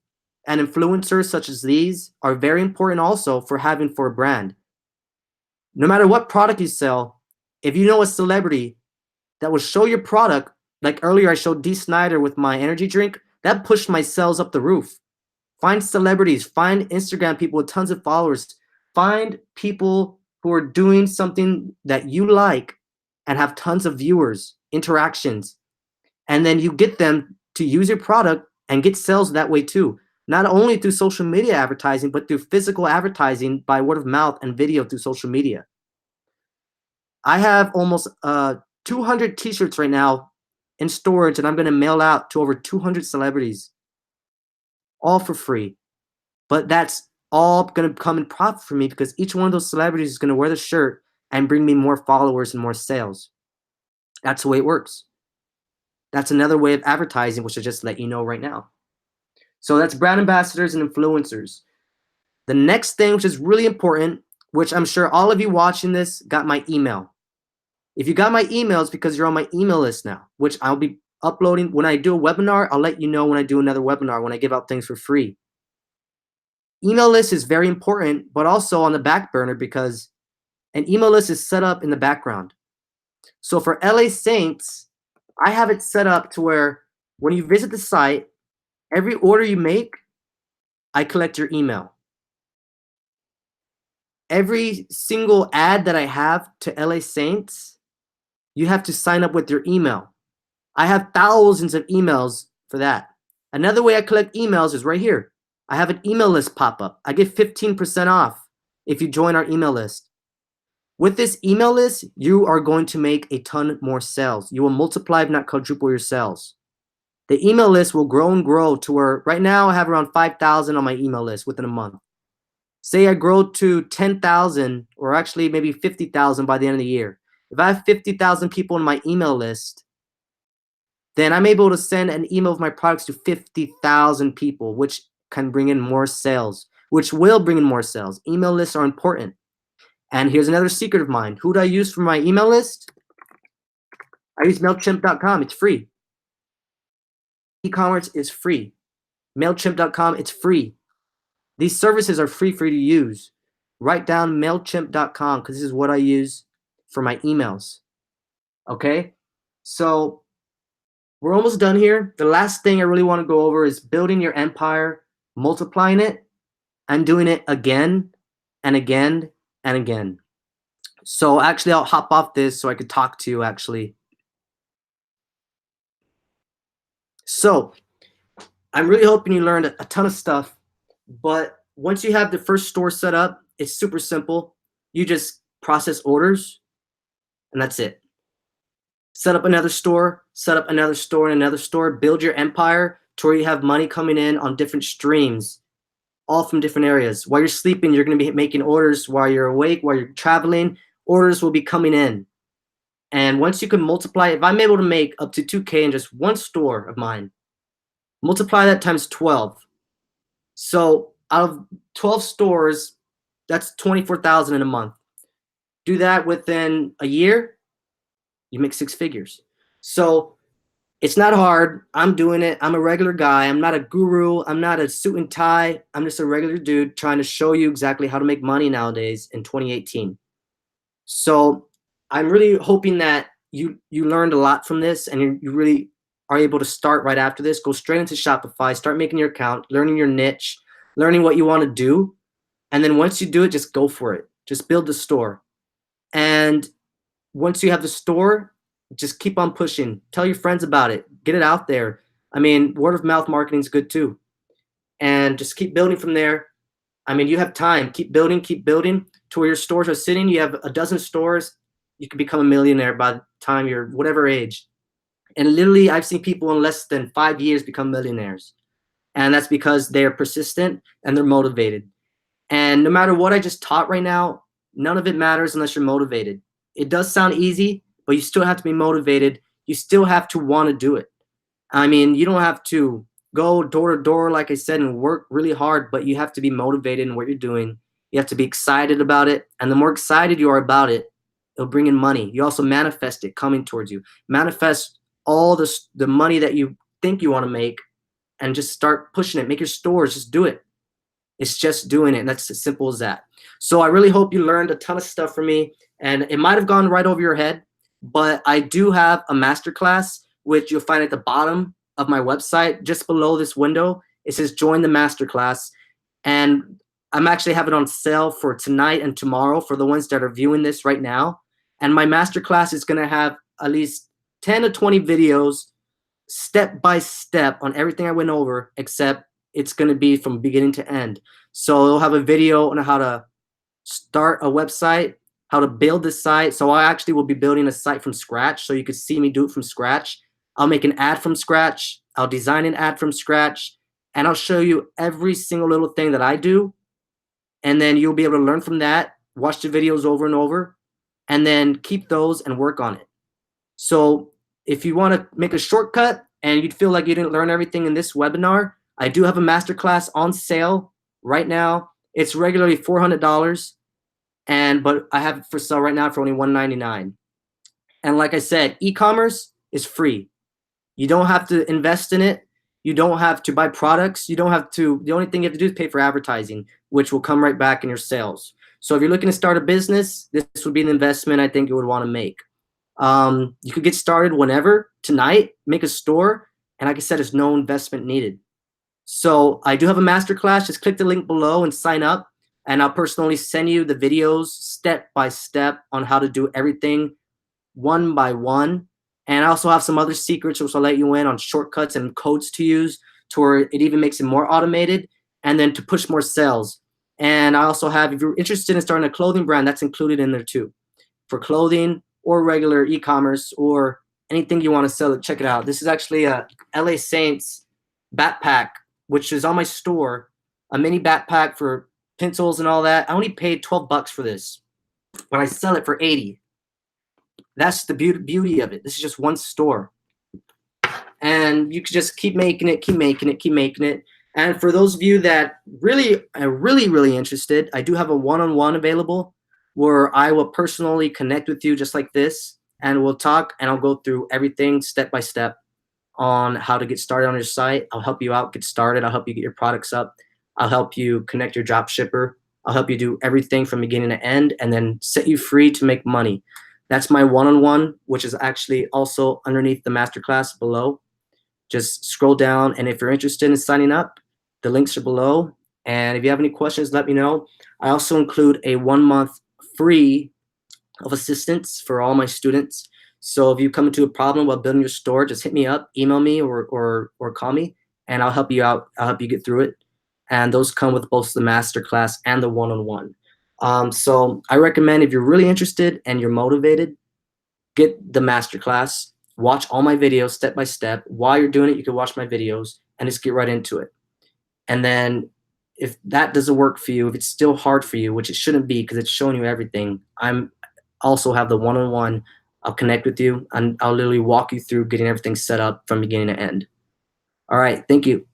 and influencers such as these are very important also for having for a brand. No matter what product you sell, if you know a celebrity that will show your product, like earlier I showed D. Snyder with my energy drink, that pushed my sales up the roof. Find celebrities, find Instagram people with tons of followers, find people who are doing something that you like and have tons of viewers, interactions, and then you get them to use your product and get sales that way too. Not only through social media advertising, but through physical advertising by word of mouth and video through social media. I have almost 200 t-shirts right now in storage, and I'm going to mail out to over 200 celebrities, all for free. But that's all going to come in profit for me because each one of those celebrities is going to wear the shirt and bring me more followers and more sales. That's the way it works. That's another way of advertising, which I just let you know right now. So that's brand ambassadors and influencers. The next thing, which is really important, which I'm sure all of you watching this got my email. If you got my email, it's because you're on my email list now, which I'll be uploading. When I do a webinar, I'll let you know when I do another webinar, when I give out things for free. Email list is very important, but also on the back burner because an email list is set up in the background. So for LA Saints, I have it set up to where when you visit the site, every order you make, I collect your email. Every single ad that I have to LA Saints, you have to sign up with your email. I have thousands of emails for that. Another way I collect emails is right here. I have an email list pop up. I get 15% off if you join our email list. With this email list, you are going to make a ton more sales. You will multiply, if not quadruple, your sales. The email list will grow and grow to where right now I have around 5,000 on my email list within a month. Say I grow to 10,000 or actually maybe 50,000 by the end of the year. If I have 50,000 people in my email list, then I'm able to send an email of my products to 50,000 people, which can bring in more sales, which will bring in more sales. Email lists are important. And here's another secret of mine. Who do I use for my email list? I use MailChimp.com. It's free. E-commerce is free. MailChimp.com, it's free. These services are free for you to use. write down MailChimp.com because this is what I use for my emails. Okay? So we're almost done here. The last thing I really want to go over is building your empire, multiplying it, and doing it again and again and again. So actually, I'll hop off this so I could talk to you actually. So I'm really hoping you learned a ton of stuff, but once you have the first store set up, it's super simple. You just process orders, and that's it. Set up another store, set up another store and another store, build your empire to where you have money coming in on different streams, all from different areas. While you're sleeping, you're going to be making orders. While you're awake, while you're traveling, orders will be coming in. And once you can multiply, if I'm able to make up to 2K in just one store of mine, multiply that times 12. So out of 12 stores, that's 24,000 in a month. Do that within a year, you make 6 figures. So it's not hard. I'm doing it. I'm a regular guy. I'm not a guru. I'm not a suit and tie. I'm just a regular dude trying to show you exactly how to make money nowadays in 2018. So I'm really hoping that you learned a lot from this and you really are able to start right after this. Go straight into Shopify, start making your account, learning your niche, learning what you want to do. And then once you do it, just go for it. Just build the store. And once you have the store, just keep on pushing. Tell your friends about it. Get it out there. I mean, word of mouth marketing is good too. And just keep building from there. I mean, you have time. Keep building to where your stores are sitting. You have a dozen stores. You can become a millionaire by the time you're whatever age. And literally, I've seen people in less than 5 years become millionaires. And that's because they're persistent and they're motivated. And no matter what I just taught right now, none of it matters unless you're motivated. It does sound easy, but you still have to be motivated. You still have to want to do it. I mean, you don't have to go door to door, like I said, and work really hard, but you have to be motivated in what you're doing. You have to be excited about it. And the more excited you are about it, it'll bring in money. You also manifest it coming towards you. Manifest all the money that you think you want to make and just start pushing it. Make your stores, just do it. It's just doing it, and that's as simple as that. So I really hope you learned a ton of stuff from me, and it might have gone right over your head, but I do have a masterclass, which you'll find at the bottom of my website, just below this window. It says join the masterclass, and I'm actually having it on sale for tonight and tomorrow for the ones that are viewing this right now. And my masterclass is going to have at least 10 to 20 videos step by step on everything I went over, except it's going to be from beginning to end. So it'll have a video on how to start a website, how to build this site. So I actually will be building a site from scratch so you could see me do it from scratch. I'll make an ad from scratch. I'll design an ad from scratch. And I'll show you every single little thing that I do. And then you'll be able to learn from that, watch the videos over and over, and then keep those and work on it. So if you want to make a shortcut and you'd feel like you didn't learn everything in this webinar, I do have a masterclass on sale right now. It's regularly $400, but I have it for sale right now for only $199. And like I said, e-commerce is free. You don't have to invest in it. You don't have to buy products. You don't have to. The only thing you have to do is pay for advertising, which will come right back in your sales. So if you're looking to start a business, this would be an investment I think you would want to make. You could get started whenever, tonight, make a store, and like I said, there's no investment needed. So I do have a masterclass. Just click the link below and sign up, and I'll personally send you the videos step by step on how to do everything one by one. And I also have some other secrets which I'll let you in on shortcuts and codes to use to where it even makes it more automated and then to push more sales. And I also have, if you're interested in starting a clothing brand, that's included in there too. For clothing or regular e-commerce or anything you want to sell, check it out. This is actually a LA Saints backpack, which is on my store, a mini backpack for pencils and all that. I only paid $12 for this, but I sell it for $80. That's the beauty of it. This is just one store. And you can just keep making it, keep making it, keep making it. And for those of you that really are really interested, I do have a one-on-one available where I will personally connect with you just like this, and we'll talk, and I'll go through everything step by step on how to get started on your site. I'll help you out, get started. I'll help you get your products up. I'll help you connect your drop shipper. I'll help you do everything from beginning to end and then set you free to make money. That's my one-on-one, which is actually also underneath the masterclass below. Just scroll down, and if you're interested in signing up, the links are below. And if you have any questions, let me know. I also include a 1 month free of assistance for all my students. So if you come into a problem while building your store, just hit me up, email me, or call me, and I'll help you out. I'll help you get through it. And those come with both the masterclass and the one-on-one. So I recommend, if you're really interested and you're motivated, get the masterclass, watch all my videos step by step. While you're doing it, you can watch my videos and just get right into it. And then if that doesn't work for you, if it's still hard for you, which it shouldn't be because it's showing you everything, I'm also have the one-on-one. I'll connect with you and I'll literally walk you through getting everything set up from beginning to end. All right, thank you.